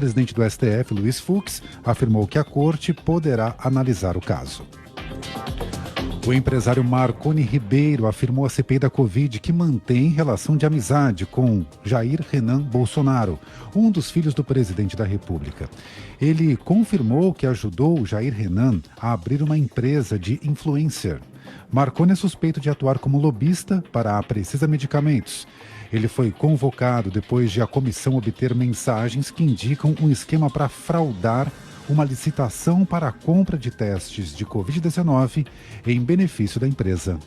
presidente do STF, Luiz Fux, afirmou que a corte poderá analisar o caso. O empresário Marconi Ribeiro afirmou à CPI da Covid que mantém relação de amizade com Jair Renan Bolsonaro, um dos filhos do presidente da República. Ele confirmou que ajudou Jair Renan a abrir uma empresa de influencer. Marconi é suspeito de atuar como lobista para a Precisa Medicamentos. Ele foi convocado depois de a comissão obter mensagens que indicam um esquema para fraudar uma licitação para a compra de testes de Covid-19 em benefício da empresa.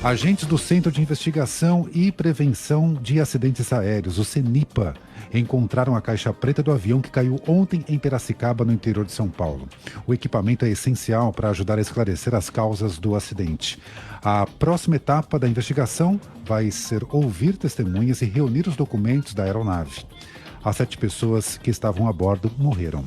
Agentes do Centro de Investigação e Prevenção de Acidentes Aéreos, o CENIPA, encontraram a caixa preta do avião que caiu ontem em Piracicaba, no interior de São Paulo. O equipamento é essencial para ajudar a esclarecer as causas do acidente. A próxima etapa da investigação vai ser ouvir testemunhas e reunir os documentos da aeronave. As 7 pessoas que estavam a bordo morreram.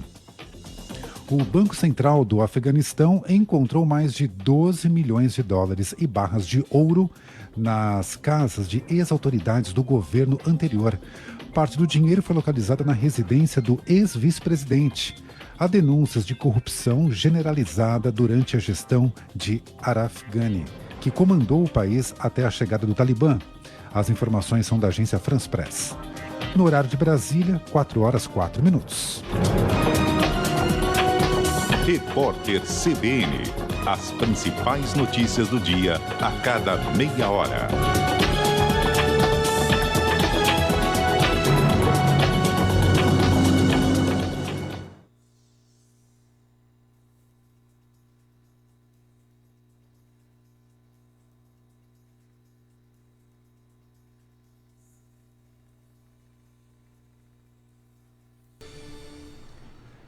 O Banco Central do Afeganistão encontrou mais de 12 milhões de dólares e barras de ouro nas casas de ex-autoridades do governo anterior. Parte do dinheiro foi localizada na residência do ex-vice-presidente. Há denúncias de corrupção generalizada durante a gestão de Ashraf Ghani, que comandou o país até a chegada do Talibã. As informações são da agência France Press. No horário de Brasília, 4h04. Repórter CBN. As principais notícias do dia a cada meia hora.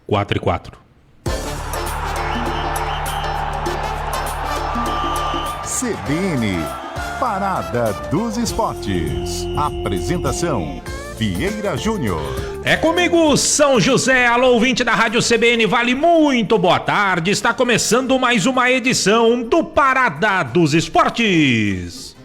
Quatro e 4. CBN, Parada dos Esportes. Apresentação, Vieira Júnior. É comigo, São José, alô ouvinte da Rádio CBN, vale muito boa tarde. Está começando mais uma edição do Parada dos Esportes.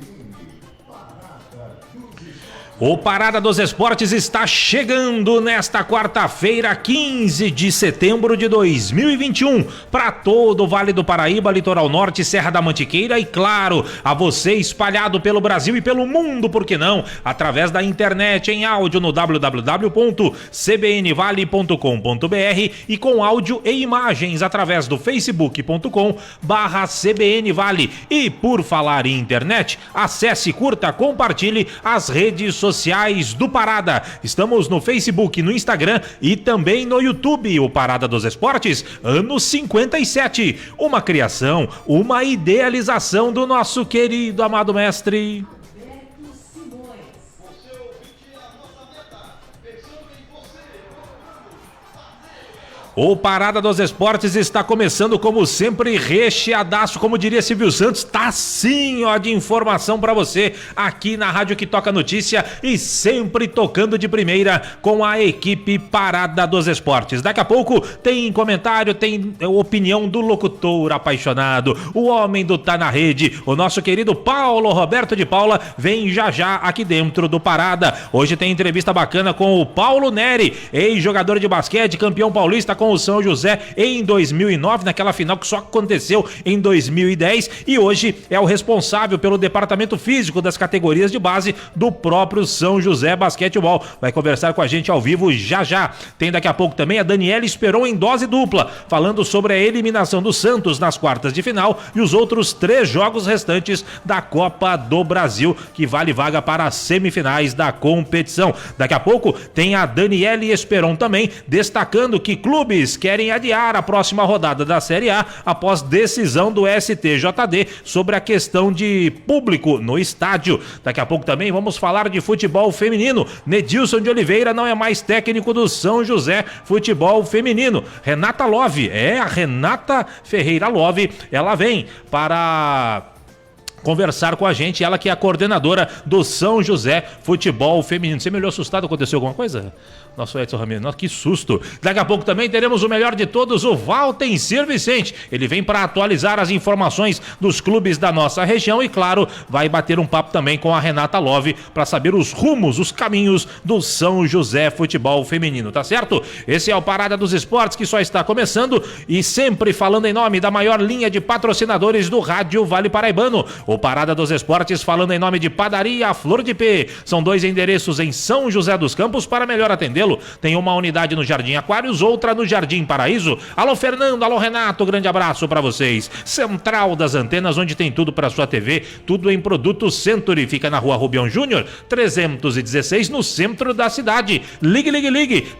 O Parada dos Esportes está chegando nesta quarta-feira, 15 de setembro de 2021, para todo o Vale do Paraíba, Litoral Norte, Serra da Mantiqueira e, claro, a você espalhado pelo Brasil e pelo mundo, por que não? Através da internet em áudio no www.cbnvale.com.br e com áudio e imagens através do facebook.com/cbnvale. E por falar em internet, acesse, curta, compartilhe as redes sociais do Parada. Estamos no Facebook, no Instagram e também no YouTube. O Parada dos Esportes, anos 57. Uma criação, uma idealização do nosso querido, amado mestre O Parada dos Esportes está começando, como sempre, recheadaço, como diria Silvio Santos, tá sim, ó, de informação pra você, aqui na Rádio que Toca Notícia e sempre tocando de primeira com a equipe Parada dos Esportes. Daqui a pouco tem comentário, tem opinião do locutor apaixonado, o homem do Tá na Rede, o nosso querido Paulo Roberto de Paula, vem já já aqui dentro do Parada. Hoje tem entrevista bacana com o Paulo Neri, ex-jogador de basquete, campeão paulista com o São José em 2009, naquela final que só aconteceu em 2010, e hoje é o responsável pelo departamento físico das categorias de base do próprio São José Basquetebol. Vai conversar com a gente ao vivo já já. Tem daqui a pouco também a Daniela Esperon em dose dupla, falando sobre a eliminação do Santos nas quartas de final e os outros 3 jogos restantes da Copa do Brasil, que vale vaga para as semifinais da competição. Daqui a pouco tem a Daniela Esperon também, destacando que clubes querem adiar a próxima rodada da Série A após decisão do STJD sobre a questão de público no estádio. Daqui a pouco também vamos falar de futebol feminino. Nedilson de Oliveira não é mais técnico do São José Futebol Feminino. Renata Love, a Renata Ferreira Love, ela vem para conversar com a gente, ela que é a coordenadora do São José Futebol Feminino. Você me olhou assustado? Aconteceu alguma coisa? Nosso Edson Ramirez, nossa, que susto. Daqui a pouco também teremos o melhor de todos, o Valtencir Vicente. Ele vem para atualizar as informações dos clubes da nossa região e, claro, vai bater um papo também com a Renata Love para saber os rumos, os caminhos do São José Futebol Feminino, tá certo? Esse é o Parada dos Esportes que só está começando e sempre falando em nome da maior linha de patrocinadores do Rádio Vale Paraibano. O Parada dos Esportes falando em nome de Padaria Flor de P. São 2 endereços em São José dos Campos para melhor atendê-lo. Tem uma unidade no Jardim Aquários, outra no Jardim Paraíso. Alô Fernando, alô Renato, grande abraço para vocês. Central das Antenas, onde tem tudo para sua TV, tudo em produtos Century. Fica na Rua Rubião Júnior, 316, no centro da cidade. Ligue,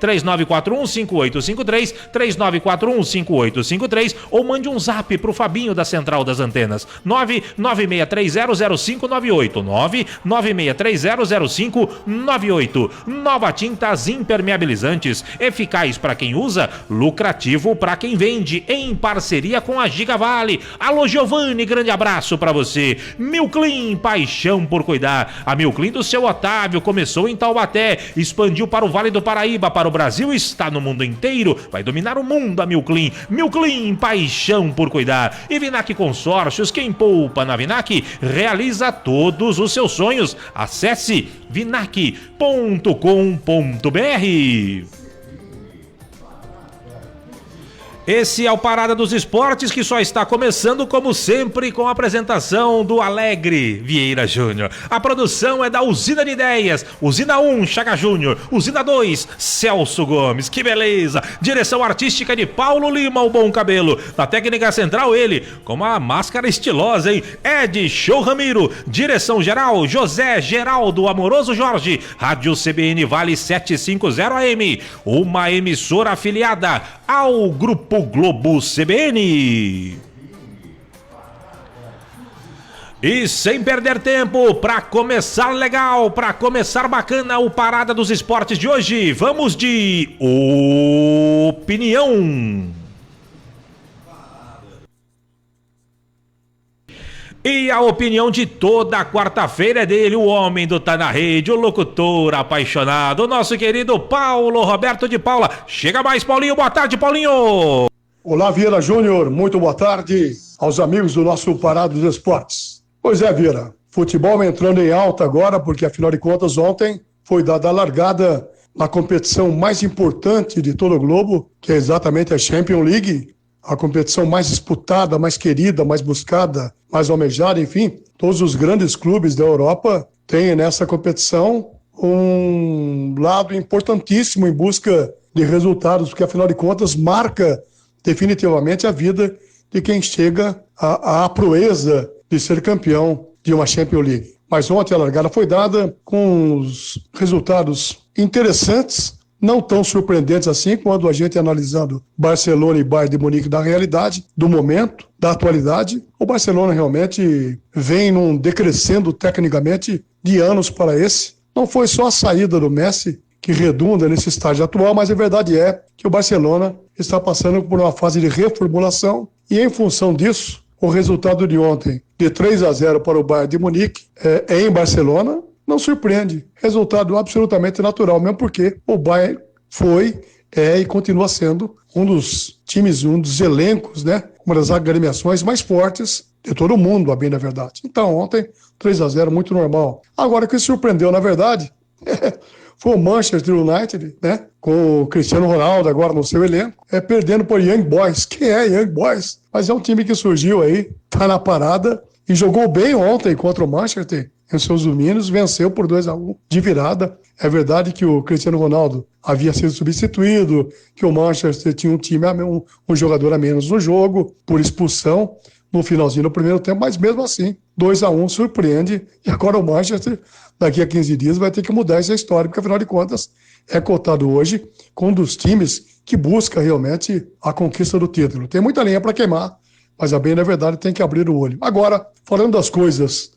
3941-5853, 3941-5853, ou mande um zap pro Fabinho da Central das Antenas, 996300598, 996300598. Nova Tintas Impermeabilizantes, eficaz para quem usa, lucrativo para quem vende, em parceria com a Gigavale. Alô Giovanni, grande abraço para você. Milclean, paixão por cuidar. A Milclean do seu Otávio começou em Taubaté, expandiu para o Vale do Paraíba, para o Brasil, está no mundo inteiro, vai dominar o mundo a Milclean. Milclean, paixão por cuidar. E Vinac Consórcios, quem poupa na Vinac realiza todos os seus sonhos. Acesse vinac.com.br. Esse é o Parada dos Esportes que só está começando, como sempre, com a apresentação do Alegre Vieira Júnior. A produção é da Usina de Ideias, Usina 1, Chaga Júnior, Usina 2, Celso Gomes, que beleza! Direção artística de Paulo Lima, o bom cabelo. Na técnica central, ele, com uma máscara estilosa, hein? Ed Show Ramiro. Direção geral, José Geraldo Amoroso Jorge. Rádio CBN Vale 750 AM, uma emissora afiliada ao Grupo Globo CBN. E sem perder tempo, para começar legal, para começar bacana o Parada dos Esportes de hoje, vamos de opinião. E a opinião de toda quarta-feira é dele, o homem do Tá na Rede, o locutor apaixonado, o nosso querido Paulo Roberto de Paula. Chega mais, Paulinho, boa tarde, Paulinho! Olá, Vieira Júnior, muito boa tarde aos amigos do nosso Parada dos Esportes. Pois é, Vieira, futebol entrando em alta agora, porque afinal de contas ontem foi dada a largada na competição mais importante de todo o globo, que é exatamente a Champions League, a competição mais disputada, mais querida, mais buscada, mais almejada, enfim. Todos os grandes clubes da Europa têm nessa competição um lado importantíssimo em busca de resultados, porque afinal de contas marca definitivamente a vida de quem chega à proeza de ser campeão de uma Champions League. Mas ontem a largada foi dada com os resultados interessantes, não tão surpreendentes assim, quando a gente analisando Barcelona e Bayern de Munique da realidade, do momento, da atualidade. O Barcelona realmente vem num decrescendo tecnicamente de anos para esse. Não foi só a saída do Messi que redunda nesse estágio atual, mas a verdade é que o Barcelona está passando por uma fase de reformulação e em função disso, o resultado de ontem, de 3-0 para o Bayern de Munique, em Barcelona, não surpreende. Resultado absolutamente natural, mesmo porque o Bayern foi, e continua sendo um dos times, um dos elencos, né? Uma das agremiações mais fortes de todo o mundo, a bem da verdade. Então, ontem, 3-0, muito normal. Agora, o que surpreendeu, na verdade, foi o Manchester United, né? Com o Cristiano Ronaldo agora no seu elenco, perdendo por Young Boys. Quem é Young Boys? Mas é um time que surgiu aí, tá na parada e jogou bem ontem contra o Manchester em seus domínios, venceu por 2-1 de virada. É verdade que o Cristiano Ronaldo havia sido substituído, que o Manchester tinha um jogador a menos no jogo, por expulsão no finalzinho do primeiro tempo, mas mesmo assim, 2-1 surpreende, e agora o Manchester, daqui a 15 dias, vai ter que mudar essa história, porque afinal de contas, é cotado hoje com um dos times que busca realmente a conquista do título. Tem muita linha para queimar, mas a bem da verdade tem que abrir o olho. Agora, falando das coisas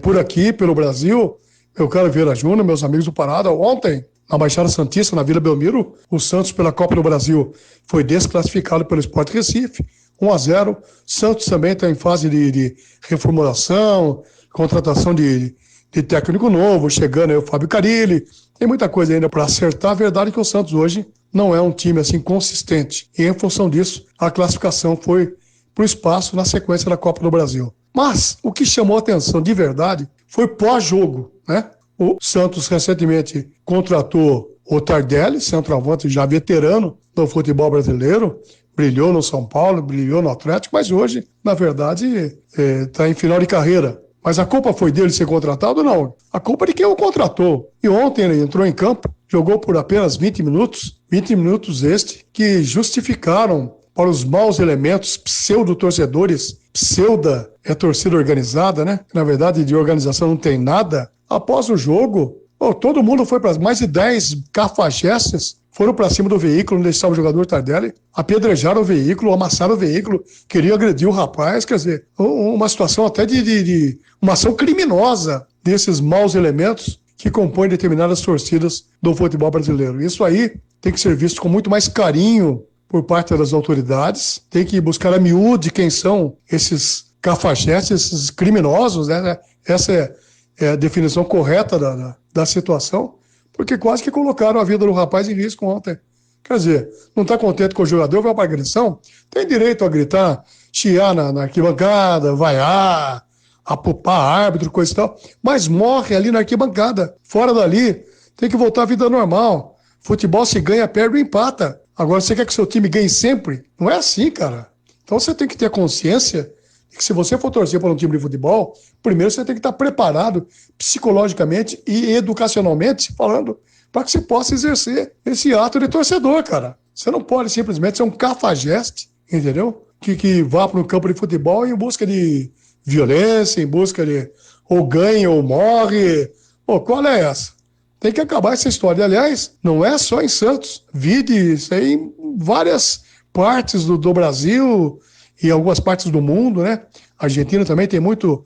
por aqui, pelo Brasil, eu quero ver a Júnior, meus amigos do Parada, ontem, na Baixada Santista, na Vila Belmiro, o Santos pela Copa do Brasil foi desclassificado pelo Sport Recife, 1-0. Santos também está em fase de reformulação, contratação de de técnico novo, chegando aí o Fábio Carille, tem muita coisa ainda para acertar. A verdade é que o Santos hoje não é um time assim consistente, e em função disso, a classificação foi para o espaço na sequência da Copa do Brasil. Mas o que chamou a atenção de verdade foi pós-jogo, né? O Santos recentemente contratou o Tardelli, centroavante já veterano do futebol brasileiro, brilhou no São Paulo, brilhou no Atlético, mas hoje, na verdade, está em final de carreira. Mas a culpa foi dele ser contratado? Não. A culpa é de quem o contratou. E ontem ele entrou em campo, jogou por apenas 20 minutos que justificaram para os maus elementos, pseudo-torcedores, torcida organizada, né? Na verdade, de organização não tem nada. Após o jogo, todo mundo foi para mais de 10 cafajestes, foram para cima do veículo onde estava o jogador Tardelli, apedrejaram o veículo, amassaram o veículo, queriam agredir o rapaz, quer dizer, uma situação até de uma ação criminosa desses maus elementos que compõem determinadas torcidas do futebol brasileiro. Isso aí tem que ser visto com muito mais carinho por parte das autoridades, tem que buscar a miúde quem são esses cafajestes, esses criminosos, né? Essa é a definição correta da situação, porque quase que colocaram a vida do rapaz em risco ontem. Quer dizer, não está contente com o jogador, vai para agressão, tem direito a gritar, chiar na arquibancada, vaiar, apupar árbitro, coisa e tal, mas morre ali na arquibancada. Fora dali, tem que voltar à vida normal. Futebol se ganha, perde ou empata. Agora, você quer que seu time ganhe sempre? Não é assim, cara. Então você tem que ter a consciência de que se você for torcer para um time de futebol, primeiro você tem que estar preparado psicologicamente e educacionalmente falando para que você possa exercer esse ato de torcedor, cara. Você não pode simplesmente ser um cafajeste, entendeu? Que vá para um campo de futebol em busca de violência, em busca de ou ganha ou morre. Pô, qual é essa? Tem que acabar essa história. Aliás, não é só em Santos. Vide isso aí em várias partes do Brasil e algumas partes do mundo, né? A Argentina também tem muito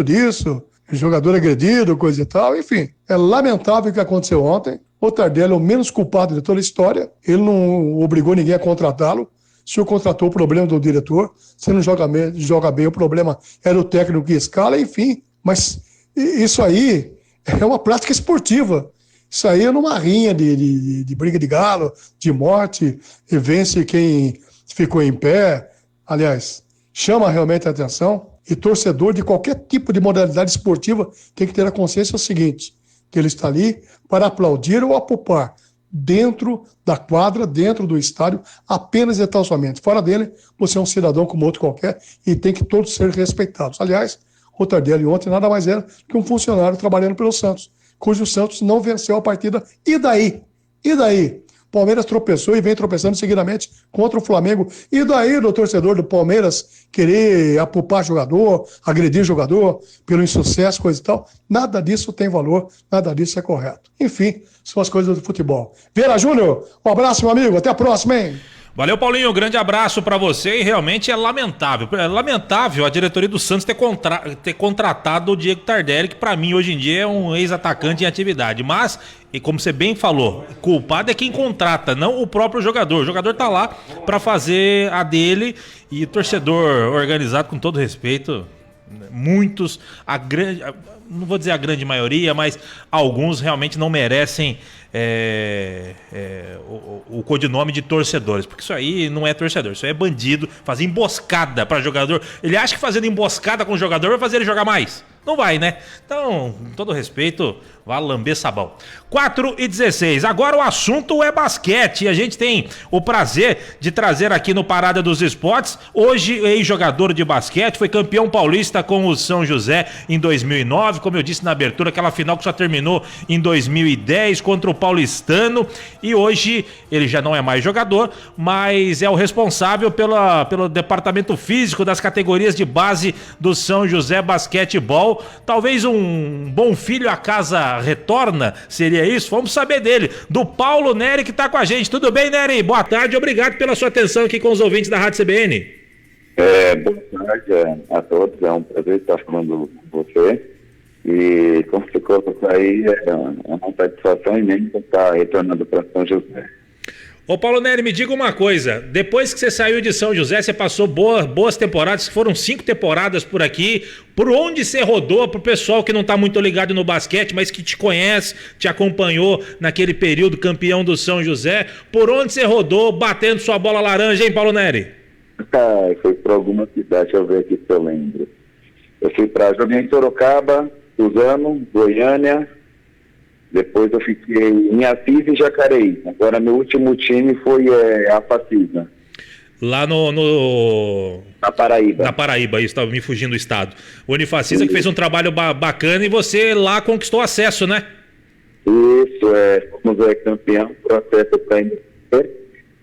disso. Jogador agredido, coisa e tal. Enfim, é lamentável o que aconteceu ontem. O Tardelli é o menos culpado de toda a história. Ele não obrigou ninguém a contratá-lo. Se o contratou, o problema do diretor. Se não joga bem, o problema é do técnico que escala, enfim. Mas isso aí é uma prática esportiva. Isso aí é numa rinha de briga de galo, de morte, e vence quem ficou em pé. Aliás, chama realmente a atenção. E torcedor de qualquer tipo de modalidade esportiva tem que ter a consciência seguinte, que ele está ali para aplaudir ou apupar dentro da quadra, dentro do estádio, apenas e tão somente. Fora dele, você é um cidadão como outro qualquer e tem que todos ser respeitados. Aliás, o Tardelli ontem nada mais era que um funcionário trabalhando pelo Santos, cujo Santos não venceu a partida. E daí? E daí? Palmeiras tropeçou e vem tropeçando seguidamente contra o Flamengo. E daí do torcedor do Palmeiras querer apupar jogador, agredir jogador pelo insucesso, coisa e tal? Nada disso tem valor, nada disso é correto. Enfim, são as coisas do futebol. Vera Júnior, um abraço, meu amigo. Até a próxima, hein? Valeu, Paulinho, um grande abraço pra você. E realmente é lamentável a diretoria do Santos ter contratado o Diego Tardelli, que pra mim hoje em dia é um ex-atacante em atividade. Mas, e como você bem falou, culpado é quem contrata, não o próprio jogador. O jogador tá lá pra fazer a dele, e torcedor organizado, com todo respeito, muitos, não vou dizer a grande maioria, mas alguns realmente não merecem o codinome de torcedores, porque isso aí não é torcedor, isso aí é bandido, fazer emboscada para jogador. Ele acha que fazendo emboscada com o jogador vai fazer ele jogar mais? Não vai, né? Então, com todo respeito, vá lamber sabão. 4h16, agora o assunto é basquete, e a gente tem o prazer de trazer aqui no Parada dos Esportes, hoje ex-jogador de basquete, foi campeão paulista com o São José em 2009, como eu disse na abertura, aquela final que só terminou em 2010 contra o Paulistano, e hoje ele já não é mais jogador, mas é o responsável pelo departamento físico das categorias de base do São José Basquetebol. Talvez um bom filho a casa retorna, seria isso? Vamos saber dele, do Paulo Nery, que está com a gente. Tudo bem, Nery? Boa tarde, obrigado pela sua atenção aqui com os ouvintes da Rádio CBN. Boa tarde a todos, é um prazer estar falando com você. E como você colocou aí, é uma satisfação imensa estar retornando para São José. Ô Paulo Nery, me diga uma coisa, depois que você saiu de São José, você passou boas temporadas, foram 5 temporadas por aqui, por onde você rodou, pro pessoal que não tá muito ligado no basquete, mas que te conhece, te acompanhou naquele período campeão do São José, por onde você rodou batendo sua bola laranja, hein, Paulo Nery? Foi para alguma cidade, deixa eu ver aqui se eu lembro. Eu joguei em Sorocaba, Suzano, Goiânia. Depois eu fiquei em Assis e Jacareí. Agora meu último time foi a Facisa. Lá na Paraíba. Na Paraíba, isso, estava me fugindo do estado. O Unifacisa que fez um trabalho bacana e você lá conquistou acesso, né? Isso, fomos campeão, processo para NBB.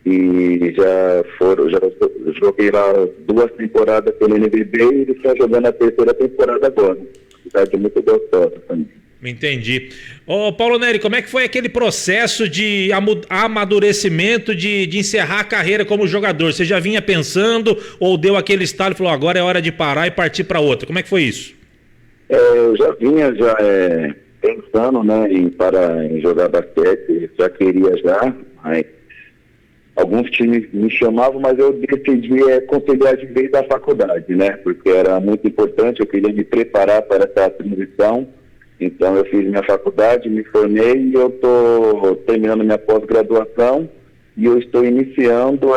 E já joguei lá 2 temporadas pelo NBB e ele está jogando a 3ª temporada agora. Cidade muito gostosa também. Entendi. Ô Paulo Nery, como é que foi aquele processo de amadurecimento de encerrar a carreira como jogador? Você já vinha pensando ou deu aquele estalo e falou, agora é hora de parar e partir para outra? Como é que foi isso? Eu já vinha pensando, né, em parar em jogar basquete, já queria já, mas alguns times me chamavam, mas eu decidi conciliar de vez da faculdade, né, porque era muito importante, eu queria me preparar para essa transição. Então eu fiz minha faculdade, me formei e eu estou terminando minha pós-graduação e eu estou iniciando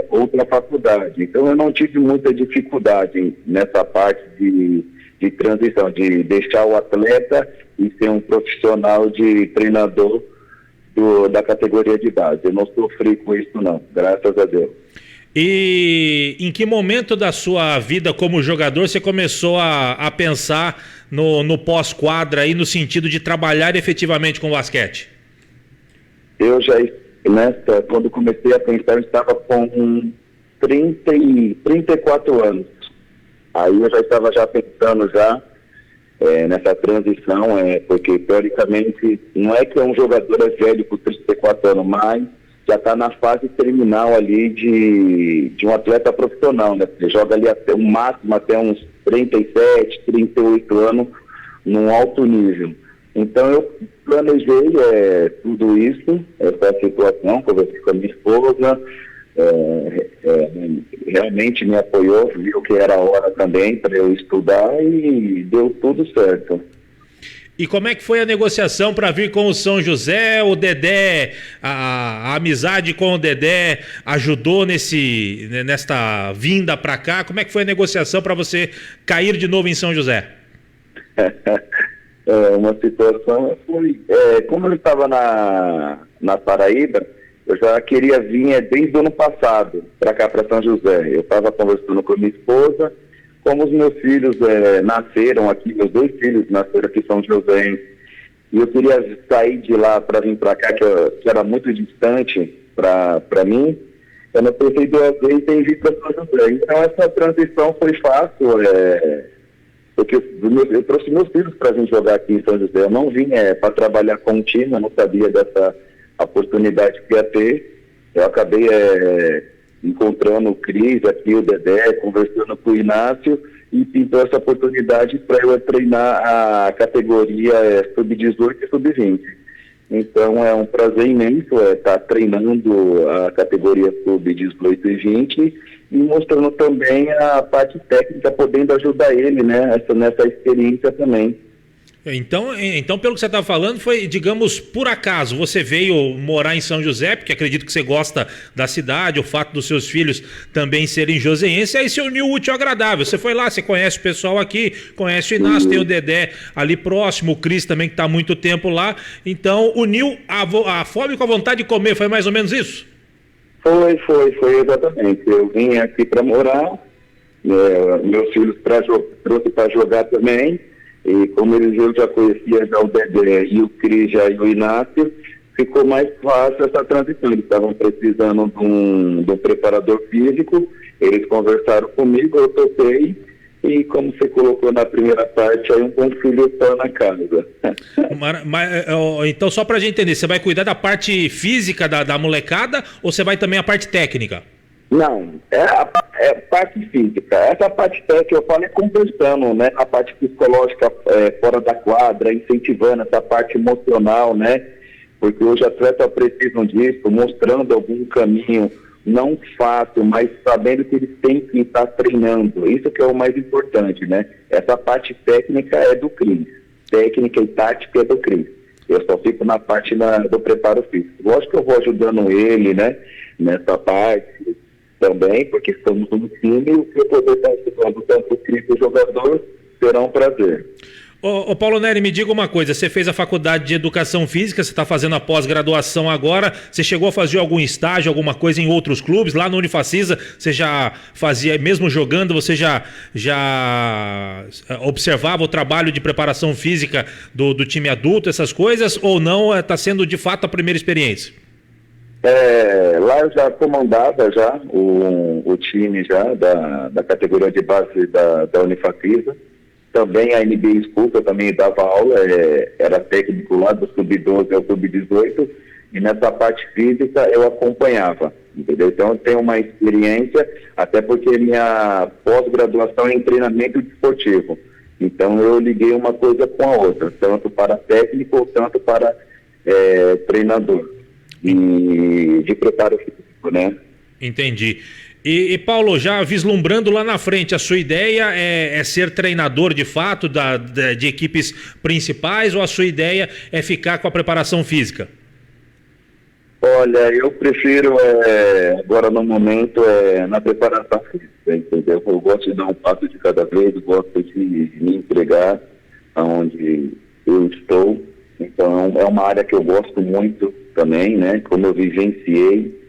outra faculdade. Então eu não tive muita dificuldade nessa parte de transição, de deixar o atleta e ser um profissional de treinador da categoria de base. Eu não sofri com isso não, graças a Deus. E em que momento da sua vida como jogador você começou a pensar no pós-quadra aí, no sentido de trabalhar efetivamente com o basquete? Eu já, quando comecei a pensar, eu estava com 34 anos. Aí eu já estava pensando nessa transição, porque teoricamente não é que um jogador é velho por 34 anos, mas já está na fase terminal ali de um atleta profissional, né? Você joga ali até o máximo até uns 37, 38 anos num alto nível. Então eu planejei tudo isso, essa situação, conversei com a minha esposa, realmente me apoiou, viu que era a hora também para eu estudar e deu tudo certo. E como é que foi a negociação para vir com o São José? O Dedé, a amizade com o Dedé ajudou nesta vinda para cá? Como é que foi a negociação para você cair de novo em São José? Uma situação foi... como eu estava na Paraíba, eu já queria vir desde o ano passado para cá, para São José. Eu estava conversando com a minha esposa. Como os meus filhos nasceram aqui, meus 2 filhos nasceram aqui em São José, e eu queria sair de lá para vir para cá, que era muito distante para mim, eu não pensei 2 vezes em vir para São José. Então essa transição foi fácil, porque eu trouxe meus filhos para vir jogar aqui em São José. Eu não vim para trabalhar com um time, eu não sabia dessa oportunidade que ia ter. Eu acabei... encontrando o Cris aqui, o Dedé, conversando com o Inácio, e pintou essa oportunidade para eu treinar a categoria sub-18 e sub-20. Então é um prazer imenso estar treinando a categoria sub-18 e 20 e mostrando também a parte técnica, podendo ajudar ele, né, nessa experiência também. Então, pelo que você está falando, foi, digamos, por acaso, você veio morar em São José, porque acredito que você gosta da cidade, o fato dos seus filhos também serem joseenses, aí se uniu o útil ao agradável. Você foi lá, você conhece o pessoal aqui, conhece o Inácio, tem o Dedé ali próximo, o Cris também que está há muito tempo lá, então uniu a fome com a vontade de comer, foi mais ou menos isso? Foi exatamente. Eu vim aqui para morar, meus filhos trouxe para jogar também. E como eu já conhecia o Dedé e o Cris e o Inácio, ficou mais fácil essa transição. Eles estavam precisando de um preparador físico, eles conversaram comigo, eu topei, e como você colocou na primeira parte, aí um bom filho está na casa. Então, só para a gente entender, você vai cuidar da parte física da molecada ou você vai também a parte técnica? Não, é parte física. Essa parte técnica eu falo conversando, né? A parte psicológica fora da quadra, incentivando essa parte emocional, né? porque hoje atletas precisam disso, mostrando algum caminho, não fácil, mas sabendo que eles têm que estar treinando. Isso que é o mais importante, né? Essa parte técnica é do Cris. Técnica e tática é do Cris. Eu só fico na parte do preparo físico. Lógico que eu vou ajudando ele, né? Nessa parte também, porque estamos no time e o que eu poder estar ajudando tanto o Cris e o jogador será um prazer. Ô Paulo Nery, me diga uma coisa, você fez a faculdade de Educação Física, você está fazendo a pós-graduação agora, você chegou a fazer algum estágio, alguma coisa em outros clubes? Lá no Unifacisa, você já fazia, mesmo jogando, você já observava o trabalho de preparação física do time adulto, essas coisas, ou não, está sendo de fato a primeira experiência? Lá eu já comandava já o time já da categoria de base da Unifacisa. Também a NBA School, eu também dava aula, era técnico lá do Sub-12 ao Sub-18, e nessa parte física eu acompanhava, entendeu? Então eu tenho uma experiência, até porque minha pós-graduação é em treinamento desportivo. Então eu liguei uma coisa com a outra, tanto para técnico, tanto para treinador de preparo físico, né? Entendi. E Paulo, já vislumbrando lá na frente, a sua ideia é ser treinador de fato de equipes principais, ou a sua ideia é ficar com a preparação física? Olha, eu prefiro agora no momento na preparação física, entendeu? Eu gosto de dar um passo de cada vez, gosto de me entregar aonde eu estou. Então é uma área que eu gosto muito também, né? Como eu vivenciei,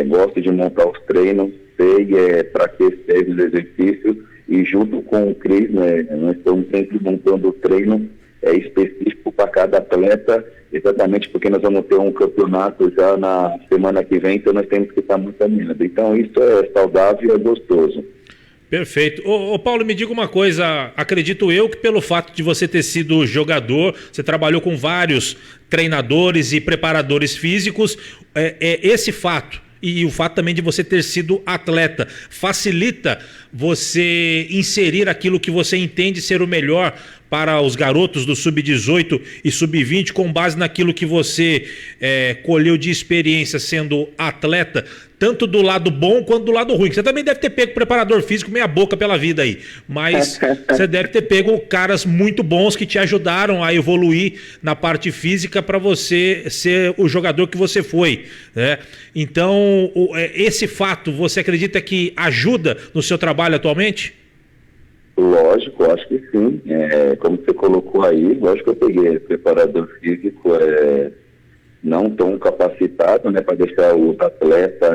gosto de montar os treinos, sei para que serve os exercícios, e junto com o Cris, né, nós estamos sempre montando o treino específico para cada atleta, exatamente porque nós vamos ter um campeonato já na semana que vem, então nós temos que estar muito alinhados. Então isso é saudável e é gostoso. Perfeito. Ô Paulo, me diga uma coisa, acredito eu que pelo fato de você ter sido jogador, você trabalhou com vários treinadores e preparadores físicos, esse fato e o fato também de você ter sido atleta facilita você inserir aquilo que você entende ser o melhor para os garotos do Sub-18 e Sub-20 com base naquilo que você colheu de experiência sendo atleta, tanto do lado bom quanto do lado ruim. Você também deve ter pego preparador físico meia boca pela vida aí, mas você deve ter pego caras muito bons que te ajudaram a evoluir na parte física para você ser o jogador que você foi, né? Então, esse fato, você acredita que ajuda no seu trabalho atualmente? Lógico, acho que sim. Como você colocou aí, lógico que eu peguei preparador físico não tão capacitado, né, para deixar o atleta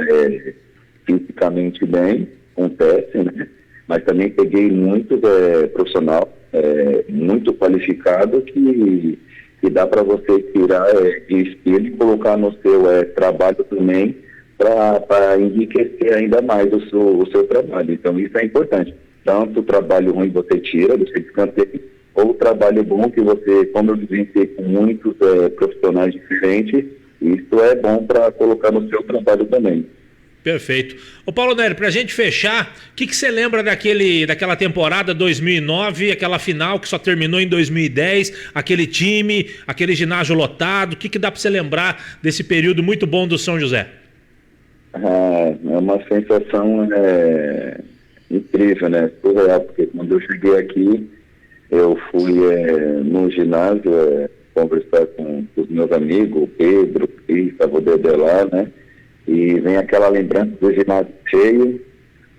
fisicamente bem, acontece, né? Mas também peguei muito profissional, muito qualificado, que dá para você tirar de espelho e colocar no seu trabalho também, para enriquecer ainda mais o seu trabalho. Então isso é importante. Tanto o trabalho ruim você tira, você descanseia, ou o trabalho bom que você, como eu vivenciei com muitos profissionais diferentes, isso é bom para colocar no seu trabalho também. Perfeito. Ô Paulo Nery, pra gente fechar, o que você lembra daquela temporada 2009, aquela final que só terminou em 2010, aquele time, aquele ginásio lotado, o que dá para você lembrar desse período muito bom do São José? É uma sensação incrível, né? Surreal, porque quando eu cheguei aqui, eu fui no ginásio conversar com os meus amigos, o Pedro, o Cris, a Vodede lá, né? E vem aquela lembrança do ginásio cheio,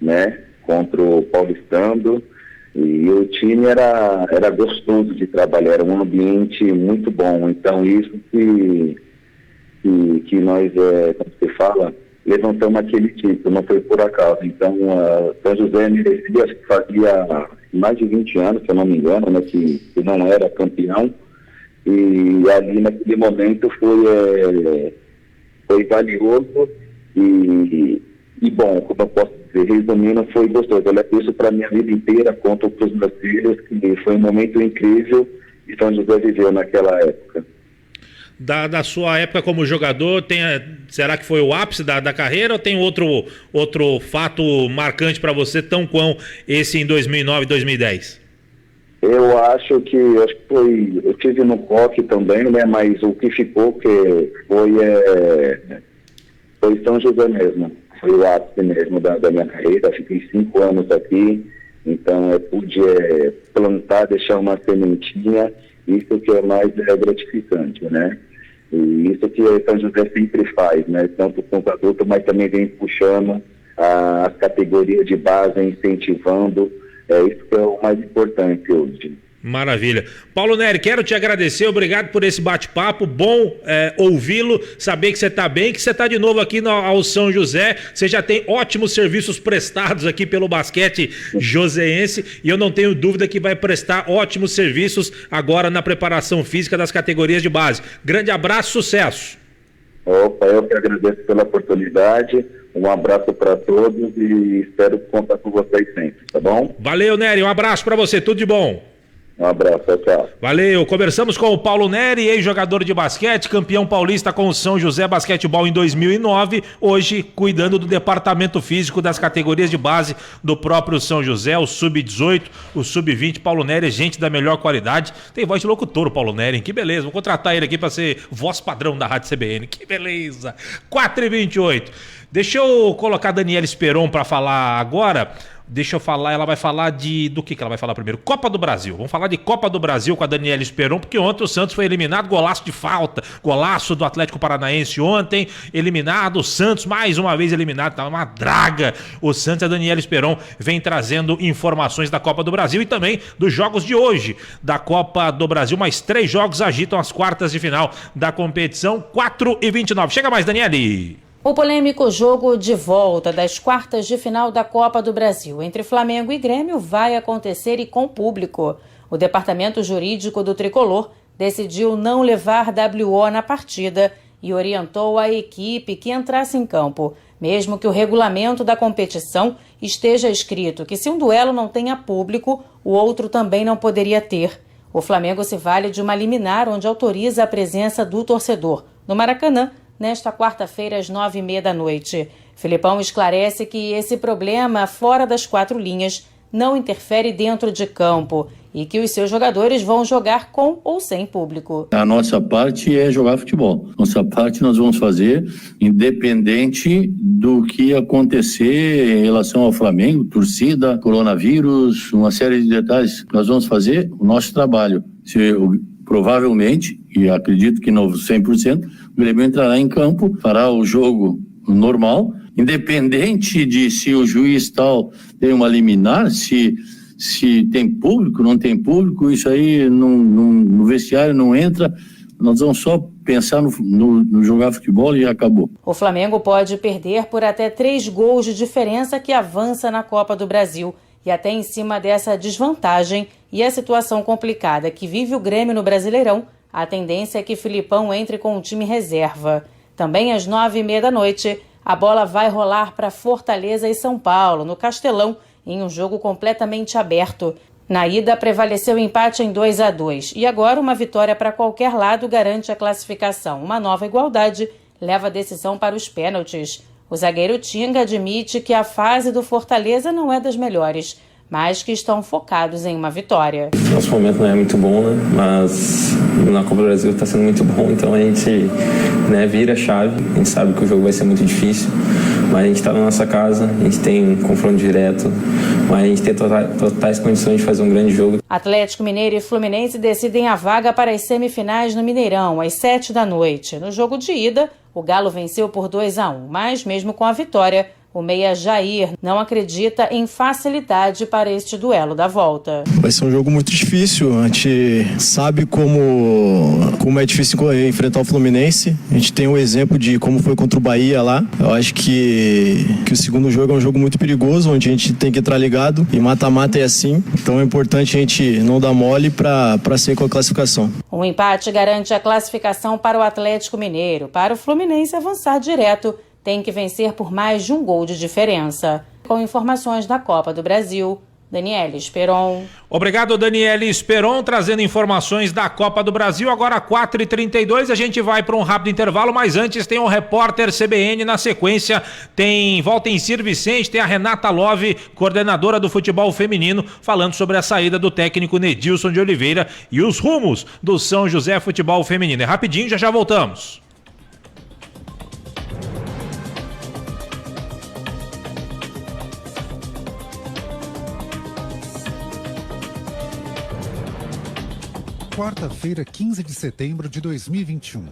né? Contra o Paulistano, e o time era gostoso de trabalhar, era um ambiente muito bom. Então isso que nós, como se fala, levantamos aquele título, não foi por acaso. Então, São José merecia, acho que fazia mais de 20 anos, se eu não me engano, né, que não era campeão, e ali naquele momento foi valioso e bom, como eu posso dizer, resumindo, foi gostoso. Eu levo isso para a minha vida inteira, conto para os meus filhos, que foi um momento incrível que São José viveu naquela época. Da sua época como jogador, será que foi o ápice da carreira, ou tem outro fato marcante para você, tão quão esse em 2009 e 2010? Eu acho que foi, eu tive no COC também, né? Mas o que ficou que foi São José mesmo. Foi o ápice mesmo da minha carreira. Fiquei 5 anos aqui, então eu pude plantar, deixar uma sementinha. Isso que é mais gratificante, né? E isso que São José sempre faz, né? Tanto com o adulto, mas também vem puxando as categorias de base, incentivando. É isso que é o mais importante hoje. Maravilha. Paulo Neri, quero te agradecer, obrigado por esse bate-papo, bom ouvi-lo, saber que você está bem, que você está de novo aqui ao São José, você já tem ótimos serviços prestados aqui pelo basquete joseense e eu não tenho dúvida que vai prestar ótimos serviços agora na preparação física das categorias de base. Grande abraço, sucesso. Opa, eu que agradeço pela oportunidade, um abraço para todos e espero contar com vocês sempre, tá bom? Valeu, Neri, um abraço para você, tudo de bom. Um abraço, tchau. Valeu, conversamos com o Paulo Neri, ex-jogador de basquete, campeão paulista com o São José Basquetebol em 2009, hoje cuidando do departamento físico das categorias de base do próprio São José, o Sub-18, o Sub-20, Paulo Neri, gente da melhor qualidade, tem voz de locutor o Paulo Neri, que beleza, vou contratar ele aqui para ser voz padrão da Rádio CBN, que beleza, 4h28, deixa eu colocar a Daniela Esperon para falar agora. Deixa eu falar, ela vai falar do que ela vai falar primeiro? Copa do Brasil. Vamos falar de Copa do Brasil com a Daniela Esperon, porque ontem o Santos foi eliminado, golaço de falta, golaço do Atlético Paranaense ontem, eliminado, o Santos mais uma vez eliminado, tá uma draga. O Santos, a Daniela Esperon vem trazendo informações da Copa do Brasil e também dos jogos de hoje da Copa do Brasil. Mais 3 jogos agitam as quartas de final da competição, 4h29. Chega mais, Daniele. O polêmico jogo de volta das quartas de final da Copa do Brasil entre Flamengo e Grêmio vai acontecer e com público. O departamento jurídico do Tricolor decidiu não levar WO na partida e orientou a equipe que entrasse em campo, mesmo que o regulamento da competição esteja escrito que se um duelo não tenha público, o outro também não poderia ter. O Flamengo se vale de uma liminar onde autoriza a presença do torcedor. No Maracanã, nesta quarta-feira, às 9h30 da noite. Filipão esclarece que esse problema fora das 4 linhas não interfere dentro de campo e que os seus jogadores vão jogar com ou sem público. A nossa parte é jogar futebol. Nossa parte nós vamos fazer independente do que acontecer em relação ao Flamengo, torcida, coronavírus, uma série de detalhes. Nós vamos fazer o nosso trabalho. Provavelmente, e acredito que no 100%, o Grêmio entrará em campo, fará o jogo normal, independente de se o juiz tal tem uma liminar, se tem público, não tem público, isso aí no vestiário não entra, nós vamos só pensar no jogar futebol e acabou. O Flamengo pode perder por até 3 gols de diferença que avança na Copa do Brasil. E até em cima dessa desvantagem e a situação complicada que vive o Grêmio no Brasileirão, a tendência é que Filipão entre com um time reserva. Também às 9h30 da noite, a bola vai rolar para Fortaleza e São Paulo, no Castelão, em um jogo completamente aberto. Na ida, prevaleceu o empate em 2-2 e agora uma vitória para qualquer lado garante a classificação. Uma nova igualdade leva a decisão para os pênaltis. O zagueiro Tinga admite que a fase do Fortaleza não é das melhores, mas que estão focados em uma vitória. Nosso momento não é muito bom, né? Mas na Copa do Brasil está sendo muito bom, então a gente vira a chave. A gente sabe que o jogo vai ser muito difícil, mas a gente está na nossa casa, a gente tem um confronto direto, mas a gente tem totais condições de fazer um grande jogo. Atlético Mineiro e Fluminense decidem a vaga para as semifinais no Mineirão, às 7 da noite. No jogo de ida, o Galo venceu por 2-1, mas mesmo com a vitória, o meia Jair não acredita em facilidade para este duelo da volta. Vai ser um jogo muito difícil, a gente sabe como é difícil enfrentar o Fluminense, a gente tem um exemplo de como foi contra o Bahia lá. Eu acho que o segundo jogo é um jogo muito perigoso, onde a gente tem que entrar ligado e mata-mata é assim, então é importante a gente não dar mole para sair com a classificação. Um empate garante a classificação para o Atlético Mineiro. Para o Fluminense avançar direto, tem que vencer por mais de um gol de diferença. Com informações da Copa do Brasil, Daniela Esperon. Obrigado, Daniela Esperon, trazendo informações da Copa do Brasil. Agora 4h32, a gente vai para um rápido intervalo, mas antes tem o repórter CBN. Na sequência tem Valtencir Vicente, tem a Renata Love, coordenadora do futebol feminino, falando sobre a saída do técnico Nedilson de Oliveira e os rumos do São José Futebol Feminino. É rapidinho, já voltamos. Quarta-feira, 15 de setembro de 2021.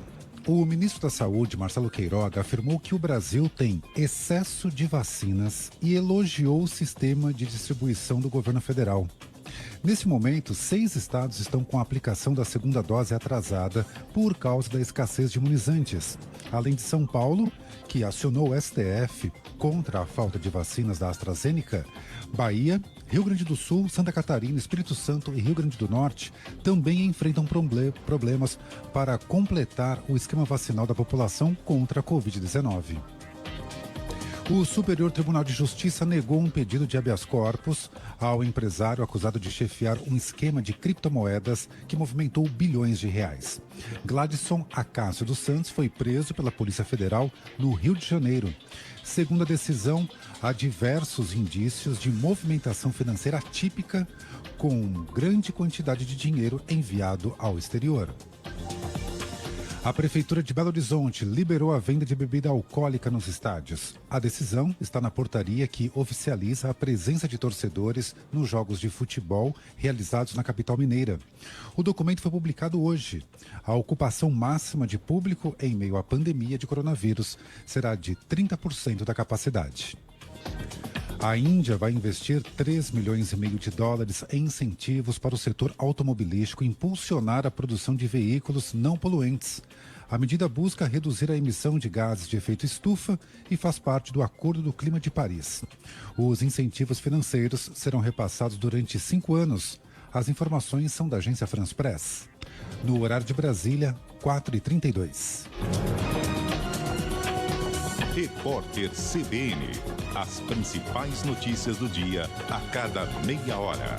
O ministro da Saúde, Marcelo Queiroga, afirmou que o Brasil tem excesso de vacinas e elogiou o sistema de distribuição do governo federal. Nesse momento, 6 estados estão com a aplicação da segunda dose atrasada por causa da escassez de imunizantes. Além de São Paulo, que acionou o STF contra a falta de vacinas da AstraZeneca, Bahia, Rio Grande do Sul, Santa Catarina, Espírito Santo e Rio Grande do Norte também enfrentam problemas para completar o esquema vacinal da população contra a Covid-19. O Superior Tribunal de Justiça negou um pedido de habeas corpus ao empresário acusado de chefiar um esquema de criptomoedas que movimentou bilhões de reais. Gladson Acácio dos Santos foi preso pela Polícia Federal no Rio de Janeiro. Segundo a decisão, há diversos indícios de movimentação financeira atípica com grande quantidade de dinheiro enviado ao exterior. A Prefeitura de Belo Horizonte liberou a venda de bebida alcoólica nos estádios. A decisão está na portaria que oficializa a presença de torcedores nos jogos de futebol realizados na capital mineira. O documento foi publicado hoje. A ocupação máxima de público em meio à pandemia de coronavírus será de 30% da capacidade. A Índia vai investir 3,5 milhões de dólares em incentivos para o setor automobilístico impulsionar a produção de veículos não poluentes. A medida busca reduzir a emissão de gases de efeito estufa e faz parte do Acordo do Clima de Paris. Os incentivos financeiros serão repassados durante 5 anos. As informações são da agência France Press. No horário de Brasília, 4h32. Repórter CBN. As principais notícias do dia a cada meia hora.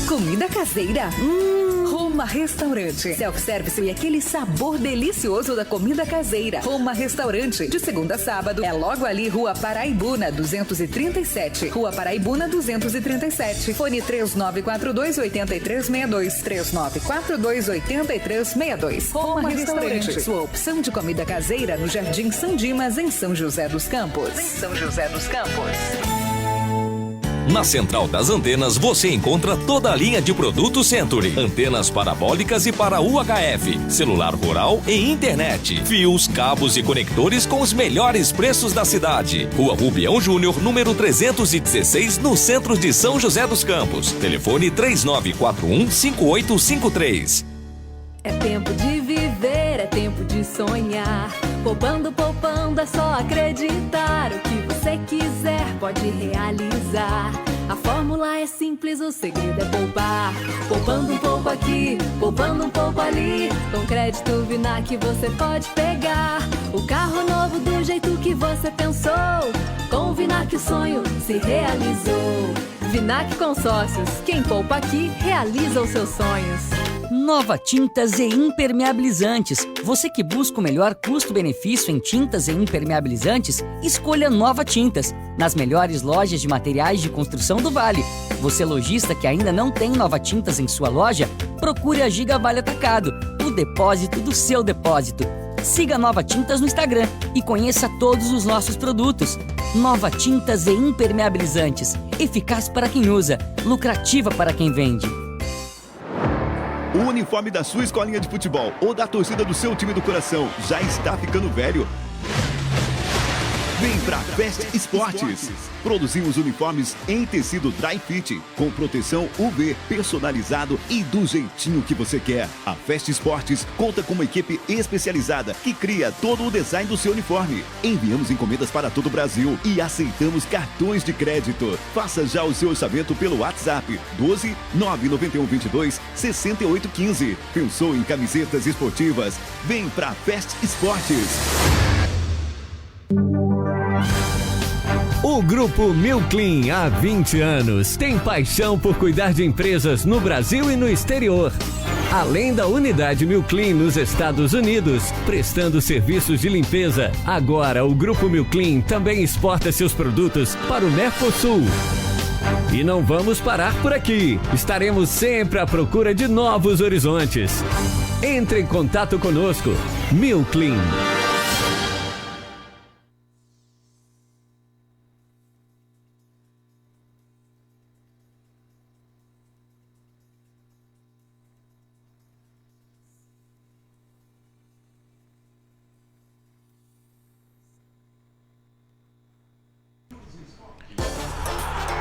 Comida caseira? Roma Restaurante. Self-service e aquele sabor delicioso da comida caseira. Roma Restaurante. De segunda a sábado. É logo ali, Rua Paraibuna, 237. Rua Paraibuna, 237. Fone 3942-8362. 3942-8362. Roma Restaurante. Sua opção de comida caseira no Jardim São Dimas, em São José dos Campos. Na Central das Antenas você encontra toda a linha de produtos Century. Antenas parabólicas e para UHF, celular rural e internet. Fios, cabos e conectores com os melhores preços da cidade. Rua Rubião Júnior, número 316, no centro de São José dos Campos. Telefone 3941-5853. É tempo de viver, é tempo de sonhar. Poupando, poupando, é só acreditar. O que você quiser pode realizar. A fórmula é simples, o segredo é poupar. Poupando um pouco aqui, poupando um pouco ali. Com crédito Vinac você pode pegar o carro novo do jeito que você pensou. Com o Vinac o sonho se realizou. Vinac Consórcios, quem poupa aqui realiza os seus sonhos. Nova Tintas e Impermeabilizantes. Você que busca o melhor custo-benefício em tintas e impermeabilizantes, escolha Nova Tintas, nas melhores lojas de materiais de construção do Vale. Você lojista que ainda não tem Nova Tintas em sua loja, procure a Giga Vale Atacado, o depósito do seu depósito. Siga Nova Tintas no Instagram e conheça todos os nossos produtos. Nova Tintas e Impermeabilizantes. Eficaz para quem usa, lucrativa para quem vende. O uniforme da sua escolinha de futebol ou da torcida do seu time do coração já está ficando velho? Vem pra Fest Esportes. Produzimos uniformes em tecido dry fit, com proteção UV, personalizado e do jeitinho que você quer. A Fest Esportes conta com uma equipe especializada que cria todo o design do seu uniforme. Enviamos encomendas para todo o Brasil e aceitamos cartões de crédito. Faça já o seu orçamento pelo WhatsApp 12 991 22 68 15. Pensou em camisetas esportivas? Vem pra Fest Esportes. O Grupo Milclean, há 20 anos, tem paixão por cuidar de empresas no Brasil e no exterior. Além da unidade Milclean nos Estados Unidos, prestando serviços de limpeza, agora o Grupo Milclean também exporta seus produtos para o Mercosul. E não vamos parar por aqui. Estaremos sempre à procura de novos horizontes. Entre em contato conosco. Milclean.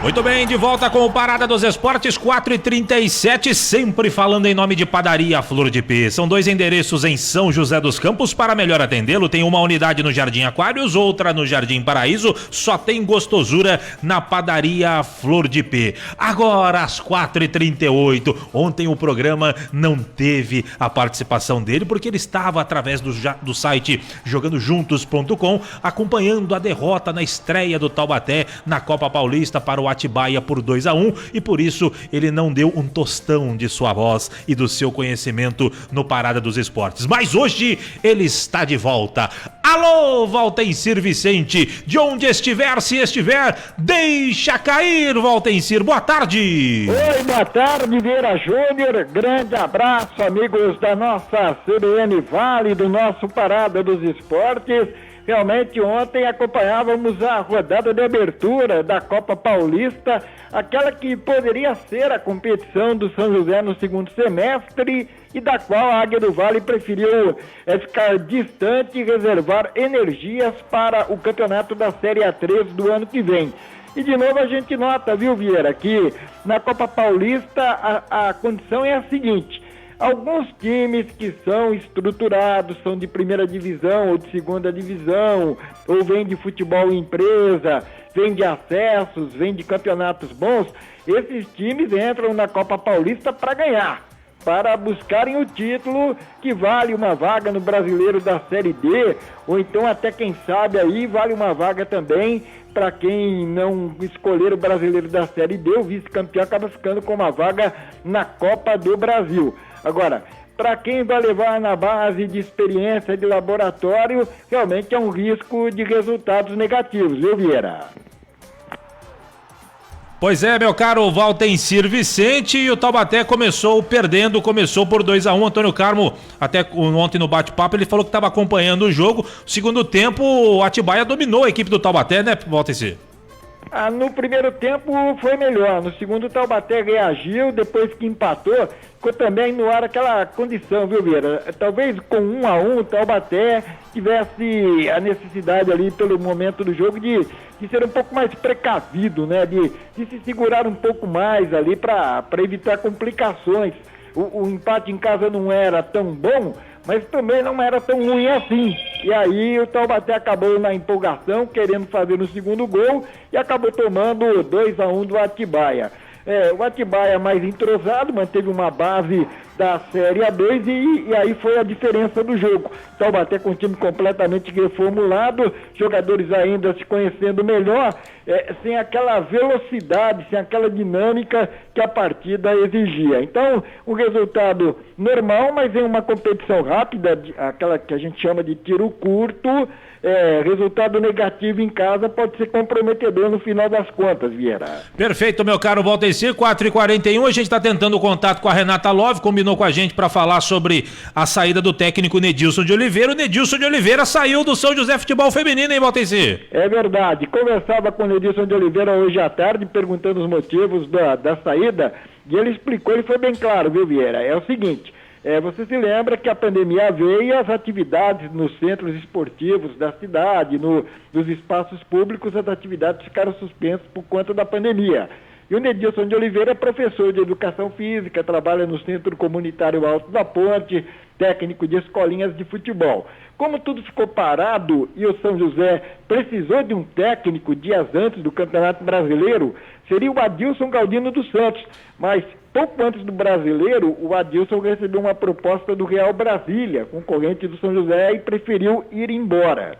Muito bem, de volta com o Parada dos Esportes, 4h37, sempre falando em nome de Padaria Flor de P. São 2 endereços em São José dos Campos. Para melhor atendê-lo, tem uma unidade no Jardim Aquários, outra no Jardim Paraíso. Só tem gostosura na Padaria Flor de P. Agora, às 4h38, ontem o programa não teve a participação dele, porque ele estava através do site jogandojuntos.com, acompanhando a derrota na estreia do Taubaté na Copa Paulista para o Atibaia por 2-1, e por isso ele não deu um tostão de sua voz e do seu conhecimento no Parada dos Esportes. Mas hoje ele está de volta. Alô, Valtencir Vicente, de onde estiver, se estiver, deixa cair, Valtencir, boa tarde. Oi, boa tarde, Vieira Júnior, grande abraço, amigos da nossa CBN Vale, do nosso Parada dos Esportes. Realmente ontem acompanhávamos a rodada de abertura da Copa Paulista, aquela que poderia ser a competição do São José no segundo semestre e da qual a Águia do Vale preferiu ficar distante e reservar energias para o campeonato da Série A3 do ano que vem. E de novo a gente nota, viu, Vieira, que na Copa Paulista a condição é a seguinte: alguns times que são estruturados, são de primeira divisão ou de segunda divisão, ou vêm de futebol empresa, vêm de acessos, vêm de campeonatos bons, esses times entram na Copa Paulista para ganhar, para buscarem o título que vale uma vaga no Brasileiro da Série D, ou então até quem sabe aí vale uma vaga também para quem não escolher o Brasileiro da Série D, o vice-campeão acaba ficando com uma vaga na Copa do Brasil. Agora, para quem vai levar na base de experiência de laboratório, realmente é um risco de resultados negativos, viu, Vieira? Pois é, meu caro Valtencir Vicente, e o Taubaté começou perdendo, começou por 2-1, Antônio Carmo, até ontem no bate-papo, ele falou que estava acompanhando o jogo. Segundo tempo, o Atibaia dominou a equipe do Taubaté, né, Valtencir? No primeiro tempo foi melhor, no segundo o Taubaté reagiu, depois que empatou, ficou também no ar aquela condição, viu, Vieira? Talvez com 1-1 o Taubaté tivesse a necessidade ali pelo momento do jogo de ser um pouco mais precavido, né? De se segurar um pouco mais ali para evitar complicações. O empate em casa não era tão bom, mas também não era tão ruim assim. E aí o Taubaté acabou na empolgação, querendo fazer o segundo gol, e acabou tomando 2-1 do Atibaia. O Atibaia mais entrosado, manteve uma base da Série A2 e aí foi a diferença do jogo. Taubaté com o time completamente reformulado, jogadores ainda se conhecendo melhor, sem aquela velocidade, sem aquela dinâmica que a partida exigia. Então, um resultado normal, mas em uma competição rápida, aquela que a gente chama de tiro curto, resultado negativo em casa pode ser comprometedor no final das contas, Vieira. Perfeito, meu caro Valtencir, 4h41, a gente está tentando o contato com a Renata Love, combinou com a gente para falar sobre a saída do técnico Nedilson de Oliveira. O Nedilson de Oliveira saiu do São José Futebol Feminino, hein, Valtencir? É verdade, conversava com o Nedilson de Oliveira hoje à tarde, perguntando os motivos da saída, e ele explicou, ele foi bem claro, viu, Vieira? É o seguinte: Você se lembra que a pandemia veio e as atividades nos centros esportivos da cidade, nos espaços públicos, as atividades ficaram suspensas por conta da pandemia. E o Nedilson de Oliveira é professor de educação física, trabalha no Centro Comunitário Alto da Ponte, técnico de escolinhas de futebol. Como tudo ficou parado e o São José precisou de um técnico dias antes do Campeonato Brasileiro, seria o Adilson Galdino dos Santos. Mas pouco antes do Brasileiro, o Adilson recebeu uma proposta do Real Brasília, concorrente do São José, e preferiu ir embora.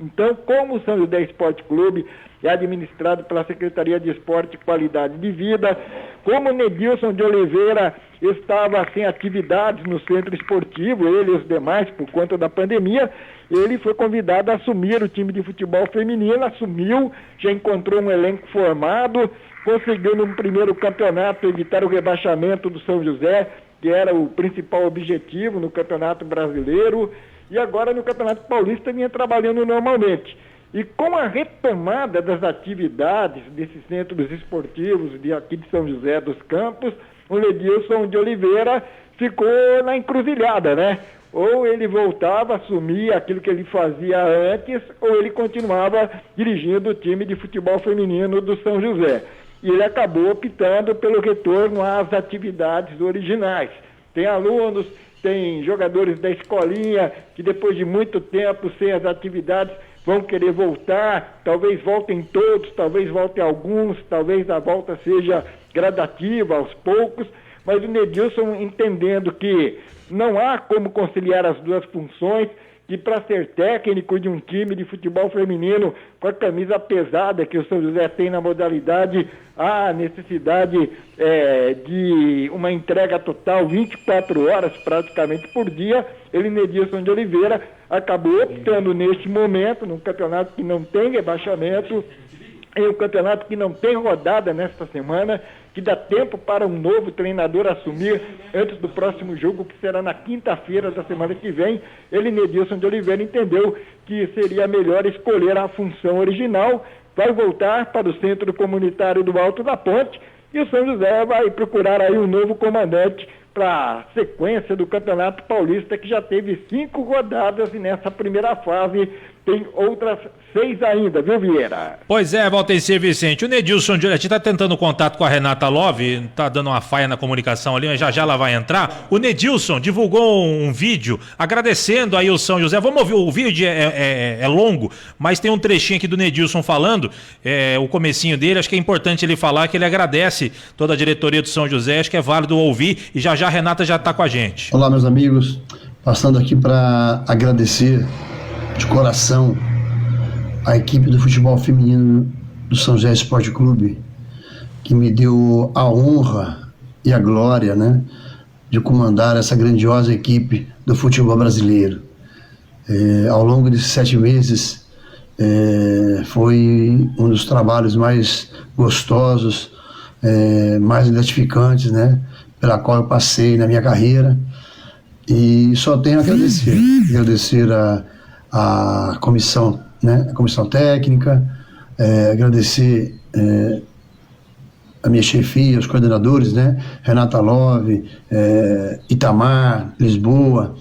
Então, como o São José Esporte Clube é administrado pela Secretaria de Esporte e Qualidade de Vida, como o Nedilson de Oliveira estava sem atividades no centro esportivo, ele e os demais, por conta da pandemia, ele foi convidado a assumir o time de futebol feminino, assumiu, já encontrou um elenco formado, conseguiu no primeiro campeonato evitar o rebaixamento do São José, que era o principal objetivo no Campeonato Brasileiro, e agora no Campeonato Paulista vinha trabalhando normalmente. E com a retomada das atividades desses centros esportivos aqui de São José dos Campos, o Nedilson de Oliveira ficou na encruzilhada, né? Ou ele voltava a assumir aquilo que ele fazia antes, ou ele continuava dirigindo o time de futebol feminino do São José. E ele acabou optando pelo retorno às atividades originais. Tem alunos, tem jogadores da escolinha que depois de muito tempo sem as atividades vão querer voltar, talvez voltem todos, talvez voltem alguns, talvez a volta seja gradativa, aos poucos, mas o Nedilson entendendo que não há como conciliar as duas funções, que para ser técnico de um time de futebol feminino com a camisa pesada que o São José tem na modalidade, há necessidade de uma entrega total 24 horas praticamente por dia. Ele, Nedilson de Oliveira, acabou optando neste momento, num campeonato que não tem rebaixamento, em um campeonato que não tem rodada nesta semana, que dá tempo para um novo treinador assumir antes do próximo jogo, que será na quinta-feira da semana que vem. Ele, Nedilson de Oliveira, entendeu que seria melhor escolher a função original, vai voltar para o Centro Comunitário do Alto da Ponte, e o São José vai procurar aí um novo comandante para a sequência do Campeonato Paulista, que já teve 5 rodadas e nessa primeira fase tem outras 6 ainda, viu, Vieira? Pois é, Valtencir Vicente. O Nedilson de Oliveira, a gente está tentando contato com a Renata Love, está dando uma falha na comunicação ali, mas já ela vai entrar. O Nedilson divulgou um vídeo agradecendo aí o São José. Vamos ouvir, o vídeo é longo, mas tem um trechinho aqui do Nedilson falando, o comecinho dele, acho que é importante ele falar que ele agradece toda a diretoria do São José, acho que é válido ouvir, e já a Renata já está com a gente. Olá, meus amigos, passando aqui para agradecer de coração a equipe do futebol feminino do São José Esporte Clube, que me deu a honra e a glória, né, de comandar essa grandiosa equipe do futebol brasileiro. Ao longo desses 7 meses, foi um dos trabalhos mais gostosos, mais gratificantes, né, pela qual eu passei na minha carreira, e só tenho a agradecer a comissão, né, a comissão técnica, agradecer a minha chefia, os coordenadores, né, Renata Love, Itamar, Lisboa,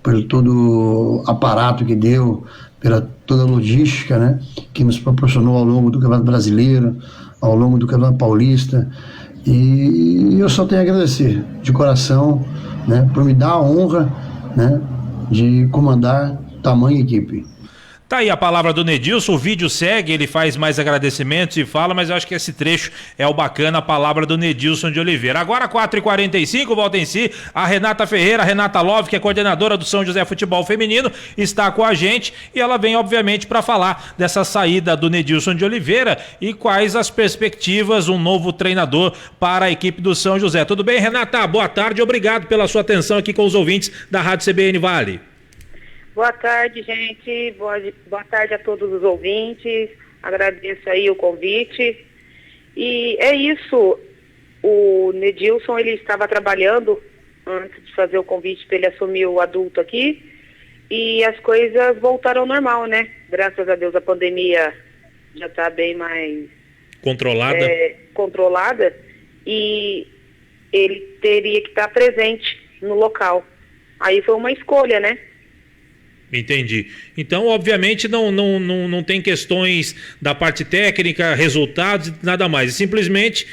por todo o aparato que deu, pela toda a logística, né, que nos proporcionou ao longo do Campeonato Brasileiro, ao longo do Campeonato Paulista, e eu só tenho a agradecer de coração, né, por me dar a honra, né, de comandar tamanha equipe. Tá aí a palavra do Nedilson, o vídeo segue, ele faz mais agradecimentos e fala, mas eu acho que esse trecho é o bacana, a palavra do Nedilson de Oliveira. Agora 4h45, volta em si, a Renata Ferreira, a Renata Love, que é coordenadora do São José Futebol Feminino, está com a gente e ela vem obviamente para falar dessa saída do Nedilson de Oliveira e quais as perspectivas, um novo treinador para a equipe do São José. Tudo bem, Renata? Boa tarde, obrigado pela sua atenção aqui com os ouvintes da Rádio CBN Vale. Boa tarde, gente. Boa tarde a todos os ouvintes. Agradeço aí o convite. E é isso. O Nedilson, ele estava trabalhando antes de fazer o convite para ele assumir o adulto aqui. E as coisas voltaram ao normal, né? Graças a Deus a pandemia já está bem mais controlada. E ele teria que estar presente no local. Aí foi uma escolha, né? Entendi. Então, obviamente, não tem questões da parte técnica, resultados, nada mais. Simplesmente,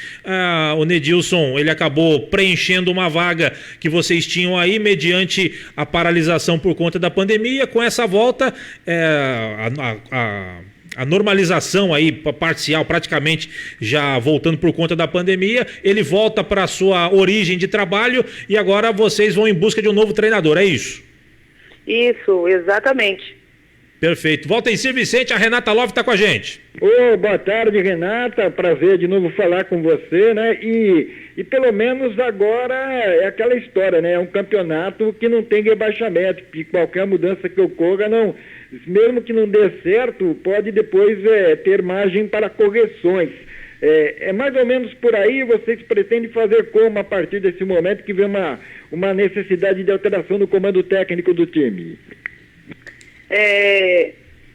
o Nedilson, ele acabou preenchendo uma vaga que vocês tinham aí, mediante a paralisação por conta da pandemia. Com essa volta, a normalização aí parcial, praticamente já voltando por conta da pandemia, ele volta para a sua origem de trabalho e agora vocês vão em busca de um novo treinador, é isso? Isso, exatamente. Perfeito. Volta em si, Vicente, a Renata Love está com a gente. Boa tarde, Renata, prazer de novo falar com você, né? E pelo menos agora é aquela história, né? É um campeonato que não tem rebaixamento, que qualquer mudança que ocorra, não, mesmo que não dê certo, pode depois ter margem para correções. É mais ou menos por aí. Vocês pretendem fazer como a partir desse momento que vem uma necessidade de alteração no comando técnico do time?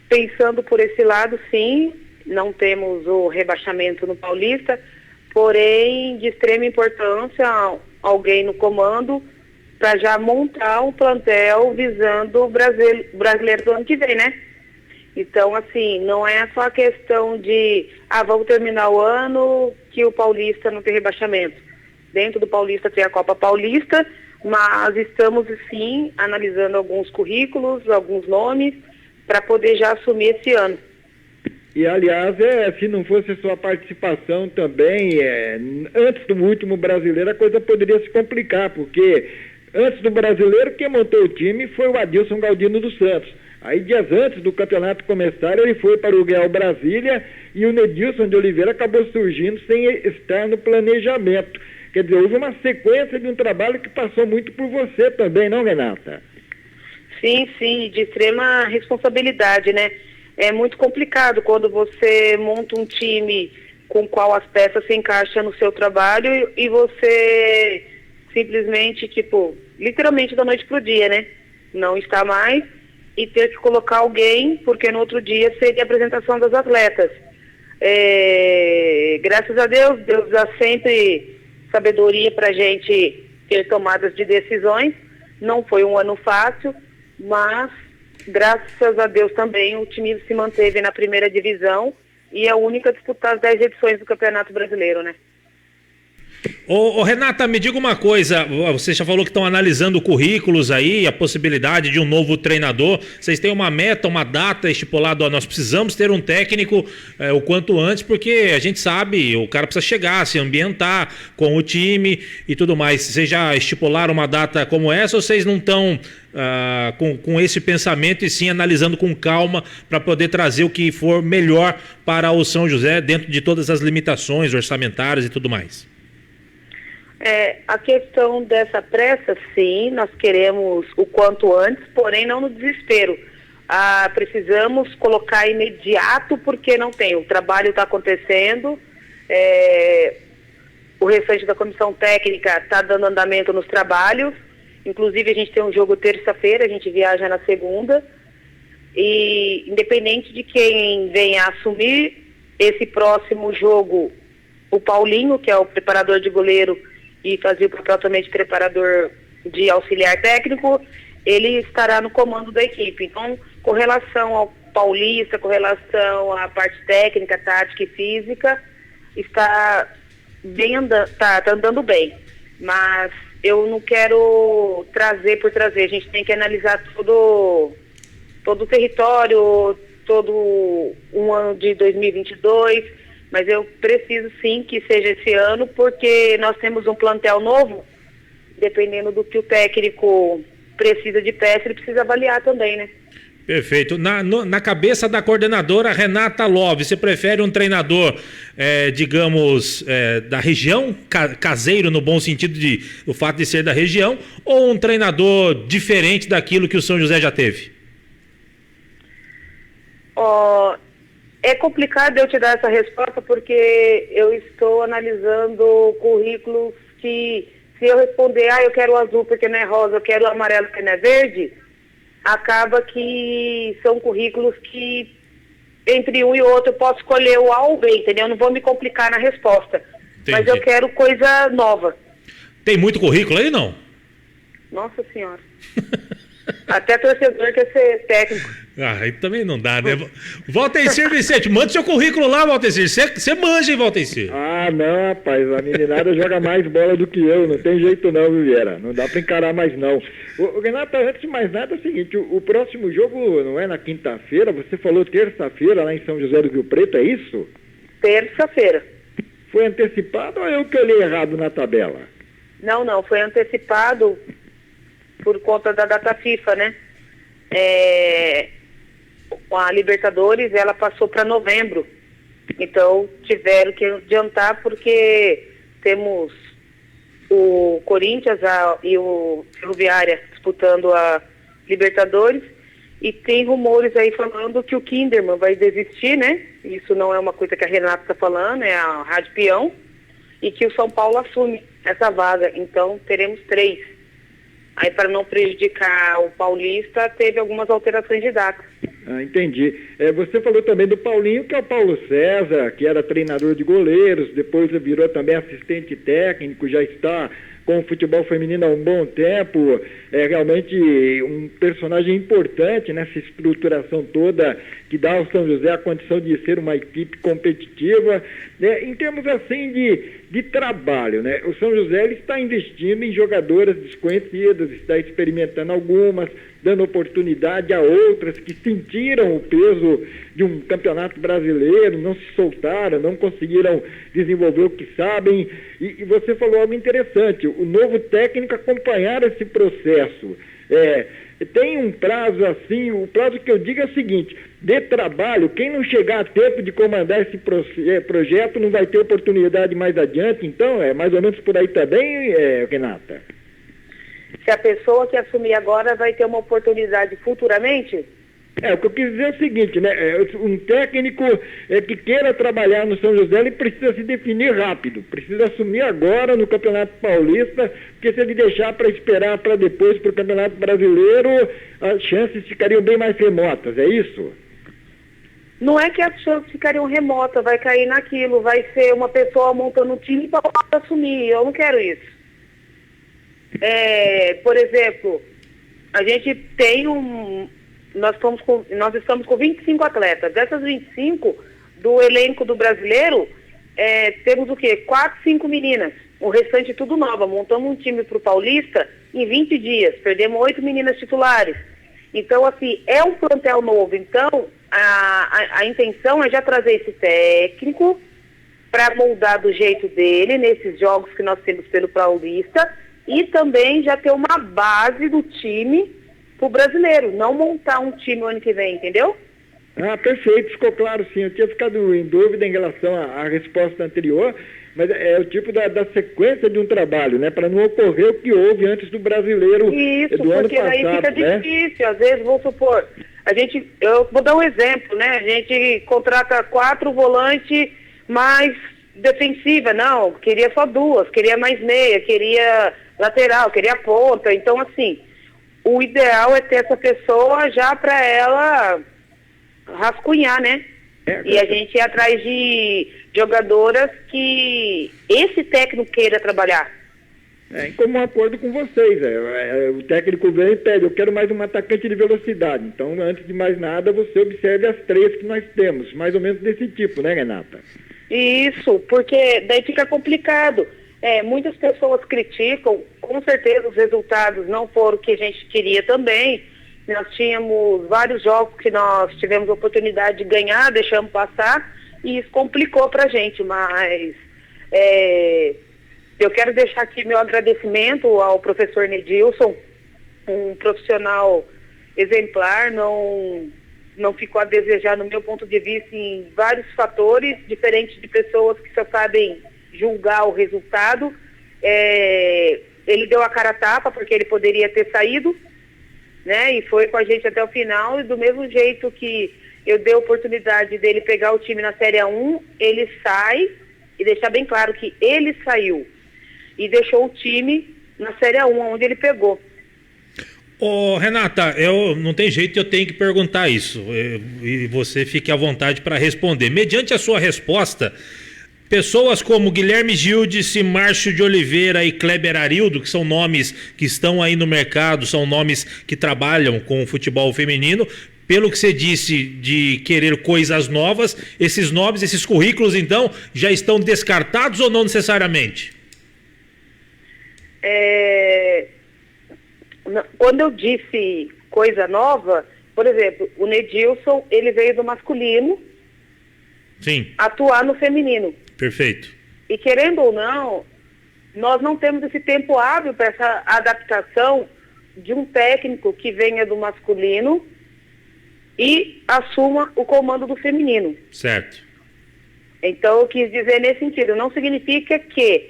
Pensando por esse lado, sim, não temos o rebaixamento no Paulista, porém de extrema importância alguém no comando para já montar um plantel visando o brasileiro do ano que vem, né? Então, assim, não é só a questão de, vamos terminar o ano que o Paulista não tem rebaixamento. Dentro do Paulista tem a Copa Paulista, mas estamos, sim, analisando alguns currículos, alguns nomes, para poder já assumir esse ano. E, aliás, se não fosse a sua participação também, antes do último brasileiro, a coisa poderia se complicar, porque antes do brasileiro, quem montou o time foi o Adilson Galdino dos Santos. Aí, dias antes do campeonato começar, ele foi para o Real Brasília e o Nedilson de Oliveira acabou surgindo sem estar no planejamento. Quer dizer, houve uma sequência de um trabalho que passou muito por você também, não, Renata? Sim, de extrema responsabilidade, né? É muito complicado quando você monta um time com o qual as peças se encaixam no seu trabalho e você simplesmente, literalmente da noite pro dia, né? Não está mais e ter que colocar alguém, porque no outro dia seria a apresentação das atletas. Graças a Deus dá sempre sabedoria para a gente ter tomadas de decisões. Não foi um ano fácil, mas graças a Deus também o time se manteve na primeira divisão e é a única a disputar as 10 edições do Campeonato Brasileiro, né? Ô Renata, me diga uma coisa, você já falou que estão analisando currículos aí, a possibilidade de um novo treinador, vocês têm uma meta, uma data estipulada, nós precisamos ter um técnico o quanto antes, porque a gente sabe, o cara precisa chegar, se ambientar com o time e tudo mais. Vocês já estipularam uma data como essa ou vocês não estão com esse pensamento e sim analisando com calma para poder trazer o que for melhor para o São José dentro de todas as limitações orçamentárias e tudo mais? A questão dessa pressa, sim, nós queremos o quanto antes, porém não no desespero. Precisamos colocar imediato porque não tem. O trabalho está acontecendo, o restante da comissão técnica está dando andamento nos trabalhos, inclusive a gente tem um jogo terça-feira, a gente viaja na segunda, e independente de quem venha assumir esse próximo jogo, o Paulinho, que é o preparador de goleiro, e fazia o papel também de preparador de auxiliar técnico, ele estará no comando da equipe. Então, com relação ao Paulista, com relação à parte técnica, tática e física, está andando bem. Mas eu não quero trazer por trazer, a gente tem que analisar todo o território, todo um ano de 2022, mas eu preciso sim que seja esse ano, porque nós temos um plantel novo, dependendo do que o técnico precisa de peça, ele precisa avaliar também, né? Perfeito. Na cabeça da coordenadora Renata Love, você prefere um treinador, digamos, da região, caseiro no bom sentido do fato de ser da região, ou um treinador diferente daquilo que o São José já teve? É complicado eu te dar essa resposta porque eu estou analisando currículos que, se eu responder, eu quero o azul porque não é rosa, eu quero o amarelo porque não é verde, acaba que são currículos que entre um e outro eu posso escolher o A ou o B, entendeu? Eu não vou me complicar na resposta. Entendi. Mas eu quero coisa nova. Tem muito currículo aí, não? Nossa Senhora. Até torcedor quer ser técnico. Aí também não dá, né? Valtencir Vicente, manda seu currículo lá, Valtencir. Você manja, hein, Valtencir? Ah, não, rapaz, a meninada joga mais bola do que eu, não tem jeito não, Viveira. Não dá pra encarar mais não. O Renato, antes de mais nada, é o seguinte, o próximo jogo não é na quinta-feira, você falou terça-feira lá em São José do Rio Preto, é isso? Terça-feira. Foi antecipado ou eu que olhei errado na tabela? Não, foi antecipado por conta da data FIFA, né? A Libertadores, ela passou para novembro. Então, tiveram que adiantar porque temos o Corinthians e o Ferroviária disputando a Libertadores e tem rumores aí falando que o Kinderman vai desistir, né? Isso não é uma coisa que a Renata está falando, é a Rádio Peão, e que o São Paulo assume essa vaga. Então, teremos 3. Aí, para não prejudicar o Paulista, teve algumas alterações de data. Ah, entendi. Você falou também do Paulinho, que é o Paulo César, que era treinador de goleiros, depois virou também assistente técnico, já está com o futebol feminino há um bom tempo, é realmente um personagem importante nessa estruturação toda que dá ao São José a condição de ser uma equipe competitiva, né? Em termos assim de trabalho, né? O São José ele está investindo em jogadoras desconhecidas, está experimentando algumas, dando oportunidade a outras que sentiram o peso de um campeonato brasileiro, não se soltaram, não conseguiram desenvolver o que sabem, e você falou algo interessante, o novo técnico acompanhar esse processo. Tem um prazo assim, o prazo que eu digo é o seguinte, de trabalho, quem não chegar a tempo de comandar esse projeto não vai ter oportunidade mais adiante, então é mais ou menos por aí também, Renata? Se a pessoa que assumir agora vai ter uma oportunidade futuramente? O que eu quis dizer é o seguinte, né? Um técnico que queira trabalhar no São José, ele precisa se definir rápido, precisa assumir agora no Campeonato Paulista, porque se ele deixar para esperar para depois para o Campeonato Brasileiro, as chances ficariam bem mais remotas, é isso? Não é que as chances ficariam remotas, vai cair naquilo, vai ser uma pessoa montando um time para assumir, eu não quero isso. Por exemplo, a gente tem nós estamos com 25 atletas. Dessas 25, do elenco do brasileiro, temos o quê? 4, 5 meninas. O restante tudo nova. Montamos um time para o Paulista em 20 dias. Perdemos 8 meninas titulares. Então, assim, é um plantel novo. Então, a intenção é já trazer esse técnico para moldar do jeito dele nesses jogos que nós temos pelo Paulista e também já ter uma base do time pro brasileiro, não montar um time o ano que vem, entendeu? Ah, perfeito, ficou claro sim. Eu tinha ficado em dúvida em relação à resposta anterior, mas é o tipo da sequência de um trabalho, né? Para não ocorrer o que houve antes do brasileiro do ano passado. Isso, porque aí fica difícil. Às vezes, vamos supor, eu vou dar um exemplo, né? A gente contrata 4 volantes mais defensiva, não, queria só 2, queria mais meia, queria lateral, queria ponta. Então, assim, o ideal é ter essa pessoa já para ela rascunhar, né? E a gente ir atrás de jogadoras que esse técnico queira trabalhar. Em comum acordo com vocês. O técnico vem e pede, eu quero mais um atacante de velocidade. Então, antes de mais nada, você observe as 3 que nós temos, mais ou menos desse tipo, né, Renata? Isso, porque daí fica complicado. Muitas pessoas criticam, com certeza os resultados não foram o que a gente queria também. Nós tínhamos vários jogos que nós tivemos a oportunidade de ganhar, deixamos passar, e isso complicou pra gente, mas eu quero deixar aqui meu agradecimento ao professor Nedilson, um profissional exemplar, não ficou a desejar no meu ponto de vista em vários fatores, diferente de pessoas que só sabem julgar o resultado. Ele deu a cara a tapa porque ele poderia ter saído, né? E foi com a gente até o final, e do mesmo jeito que eu dei a oportunidade dele pegar o time na Série A1, ele sai, e deixar bem claro que ele saiu e deixou o time na Série A1, onde ele pegou. Ô, Renata, não tem jeito, eu tenho que perguntar isso, e você fique à vontade para responder. Mediante a sua resposta, pessoas como Guilherme Gildice, Márcio de Oliveira e Kleber Arildo, que são nomes que estão aí no mercado, são nomes que trabalham com o futebol feminino. Pelo que você disse de querer coisas novas, esses nomes, esses currículos, então, já estão descartados ou não necessariamente? Quando eu disse coisa nova, por exemplo, o Nedilson, ele veio do masculino. Sim. Atuar no feminino. Perfeito. E querendo ou não, nós não temos esse tempo hábil para essa adaptação de um técnico que venha do masculino e assuma o comando do feminino. Certo. Então, eu quis dizer nesse sentido, não significa que,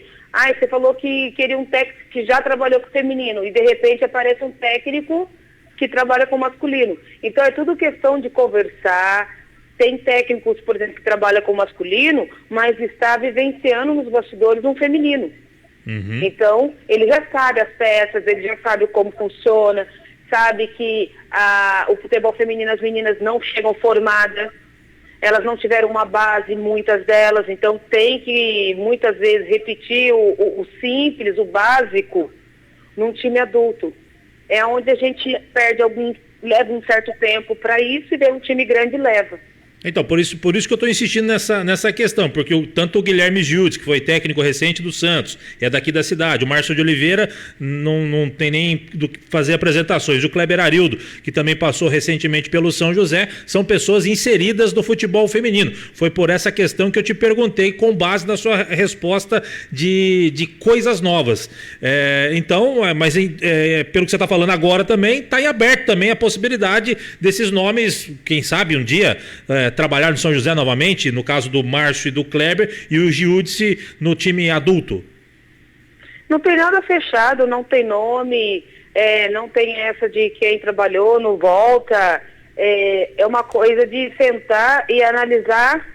você falou que queria um técnico que já trabalhou com o feminino e de repente aparece um técnico que trabalha com o masculino. Então, é tudo questão de conversar. Tem técnicos, por exemplo, que trabalham com o masculino, mas está vivenciando nos bastidores um feminino. Uhum. Então, ele já sabe as peças, ele já sabe como funciona, sabe que o futebol feminino, as meninas não chegam formadas, elas não tiveram uma base, muitas delas, então tem que, muitas vezes, repetir o simples, o básico, num time adulto. É onde a gente leva um certo tempo para isso e vê um time grande leva. Então, por isso que eu estou insistindo nessa questão, porque tanto o Guilherme Gildes, que foi técnico recente do Santos, é daqui da cidade, o Márcio de Oliveira não tem nem do que fazer apresentações, o Kleber Arildo, que também passou recentemente pelo São José, são pessoas inseridas no futebol feminino. Foi por essa questão que eu te perguntei, com base na sua resposta de coisas novas. Pelo que você está falando agora também, está em aberto também a possibilidade desses nomes, quem sabe um dia, trabalhar no São José novamente, no caso do Márcio e do Kleber, e o Giudice no time adulto? Não tem nada fechado, não tem nome, não tem essa de quem trabalhou, não volta. É uma coisa de sentar e analisar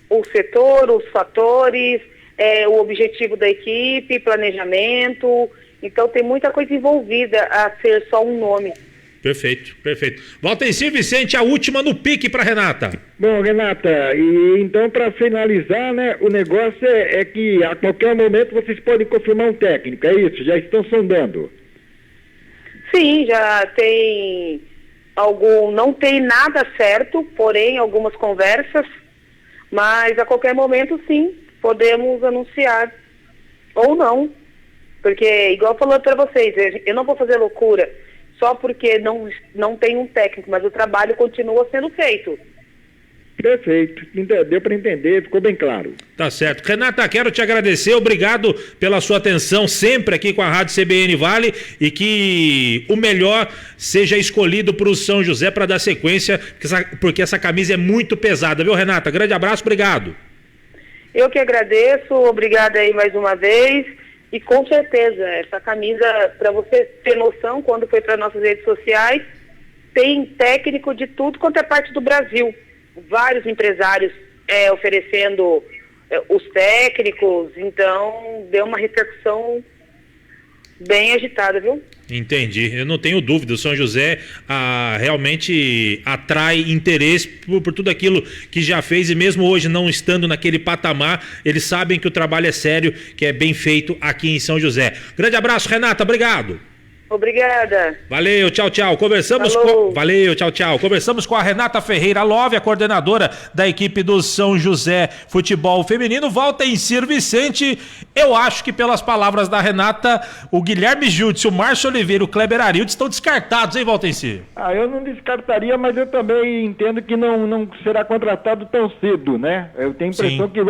o setor, os fatores, o objetivo da equipe, planejamento. Então tem muita coisa envolvida a ser só um nome. Perfeito. Valtencir Vicente, a última no pique para Renata. Bom, Renata, e então para finalizar, né, o negócio é que a qualquer momento vocês podem confirmar um técnico, é isso? Já estão sondando? Sim, já tem não tem nada certo, porém algumas conversas, mas a qualquer momento sim, podemos anunciar ou não, porque igual falando para vocês, eu não vou fazer loucura só porque não tem um técnico, mas o trabalho continua sendo feito. Perfeito, deu para entender, ficou bem claro. Tá certo. Renata, quero te agradecer, obrigado pela sua atenção sempre aqui com a Rádio CBN Vale e que o melhor seja escolhido para o São José para dar sequência, porque essa camisa é muito pesada, viu, Renata? Grande abraço, obrigado. Eu que agradeço, obrigada aí mais uma vez. E com certeza, essa camisa, para você ter noção, quando foi para nossas redes sociais, tem técnico de tudo quanto é parte do Brasil. Vários empresários oferecendo os técnicos, então deu uma repercussão bem agitada, viu? Entendi, eu não tenho dúvida, o São José realmente atrai interesse por tudo aquilo que já fez e mesmo hoje não estando naquele patamar, eles sabem que o trabalho é sério, que é bem feito aqui em São José. Grande abraço, Renata, obrigado. Obrigada. Valeu, tchau. Valeu, tchau. Conversamos com a Renata Ferreira Love, a coordenadora da equipe do São José Futebol Feminino. Valtencir Vicente, eu acho que pelas palavras da Renata, o Guilherme Júdice, o Márcio Oliveira e o Kleber Arildo estão descartados, hein, Valtencir? Eu não descartaria, mas eu também entendo que não será contratado tão cedo, né? Eu tenho a impressão que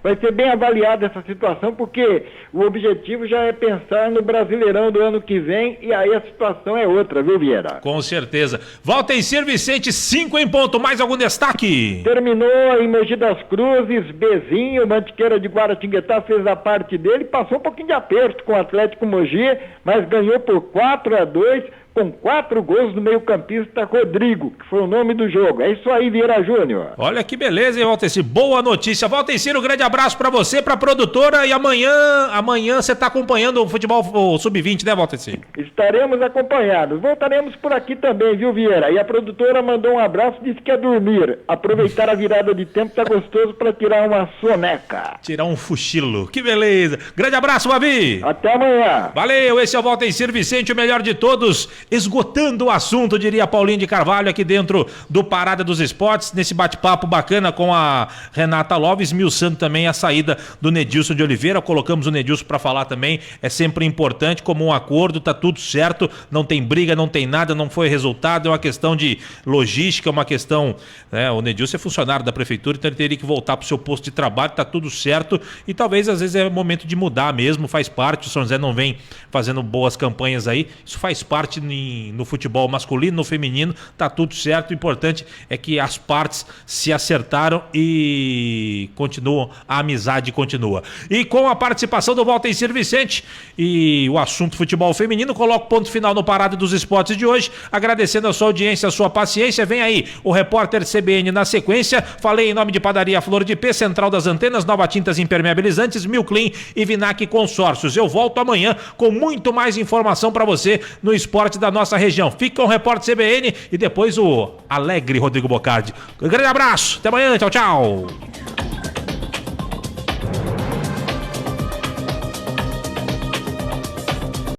vai ser bem avaliada essa situação, porque o objetivo já é pensar no Brasileirão do ano que vem. E aí a situação é outra, viu, Vieira? Com certeza. Valtencir Vicente, 5 em ponto. Mais algum destaque? Terminou em Mogi das Cruzes, Bezinho, Mantiqueira de Guaratinguetá fez a parte dele, passou um pouquinho de aperto com o Atlético Mogi, mas ganhou por 4-2. com 4 gols do meio-campista Rodrigo, que foi o nome do jogo. É isso aí, Vieira Júnior. Olha que beleza, hein, Valteci? Boa notícia. Valteci, um grande abraço pra você, pra produtora, e amanhã você tá acompanhando o futebol o sub-20, né, Valteci? Estaremos acompanhados. Voltaremos por aqui também, viu, Vieira? E a produtora mandou um abraço e disse que ia dormir. Aproveitar a virada de tempo tá gostoso pra tirar uma soneca. Tirar um fuxilo. Que beleza. Grande abraço, Babi. Até amanhã. Valeu, esse é o Valteci Vicente, o melhor de todos, esgotando o assunto, diria Paulinho de Carvalho, aqui dentro do Parada dos Esportes, nesse bate-papo bacana com a Renata Love, esmiuçando também a saída do Nedilson de Oliveira. Colocamos o Nedilson para falar também, é sempre importante, como um acordo, tá tudo certo, não tem briga, não tem nada, não foi resultado, é uma questão de logística, é uma questão, né, o Nedilson é funcionário da prefeitura, então ele teria que voltar pro seu posto de trabalho, tá tudo certo, e talvez às vezes é momento de mudar mesmo, faz parte, o São José não vem fazendo boas campanhas aí, isso faz parte no futebol masculino, no feminino, tá tudo certo, o importante é que as partes se acertaram e continuam, a amizade continua. E com a participação do Valteci Vicente e o assunto futebol feminino, coloco ponto final no Parada dos Esportes de hoje, agradecendo a sua audiência, a sua paciência. Vem aí o repórter CBN na sequência. Falei em nome de Padaria Flor de P, Central das Antenas, Nova Tintas Impermeabilizantes, Milclean e Vinac Consórcios. Eu volto amanhã com muito mais informação para você no esporte da nossa região. Fica com o repórter CBN e depois o alegre Rodrigo Bocardi. Um grande abraço, até amanhã, tchau, tchau.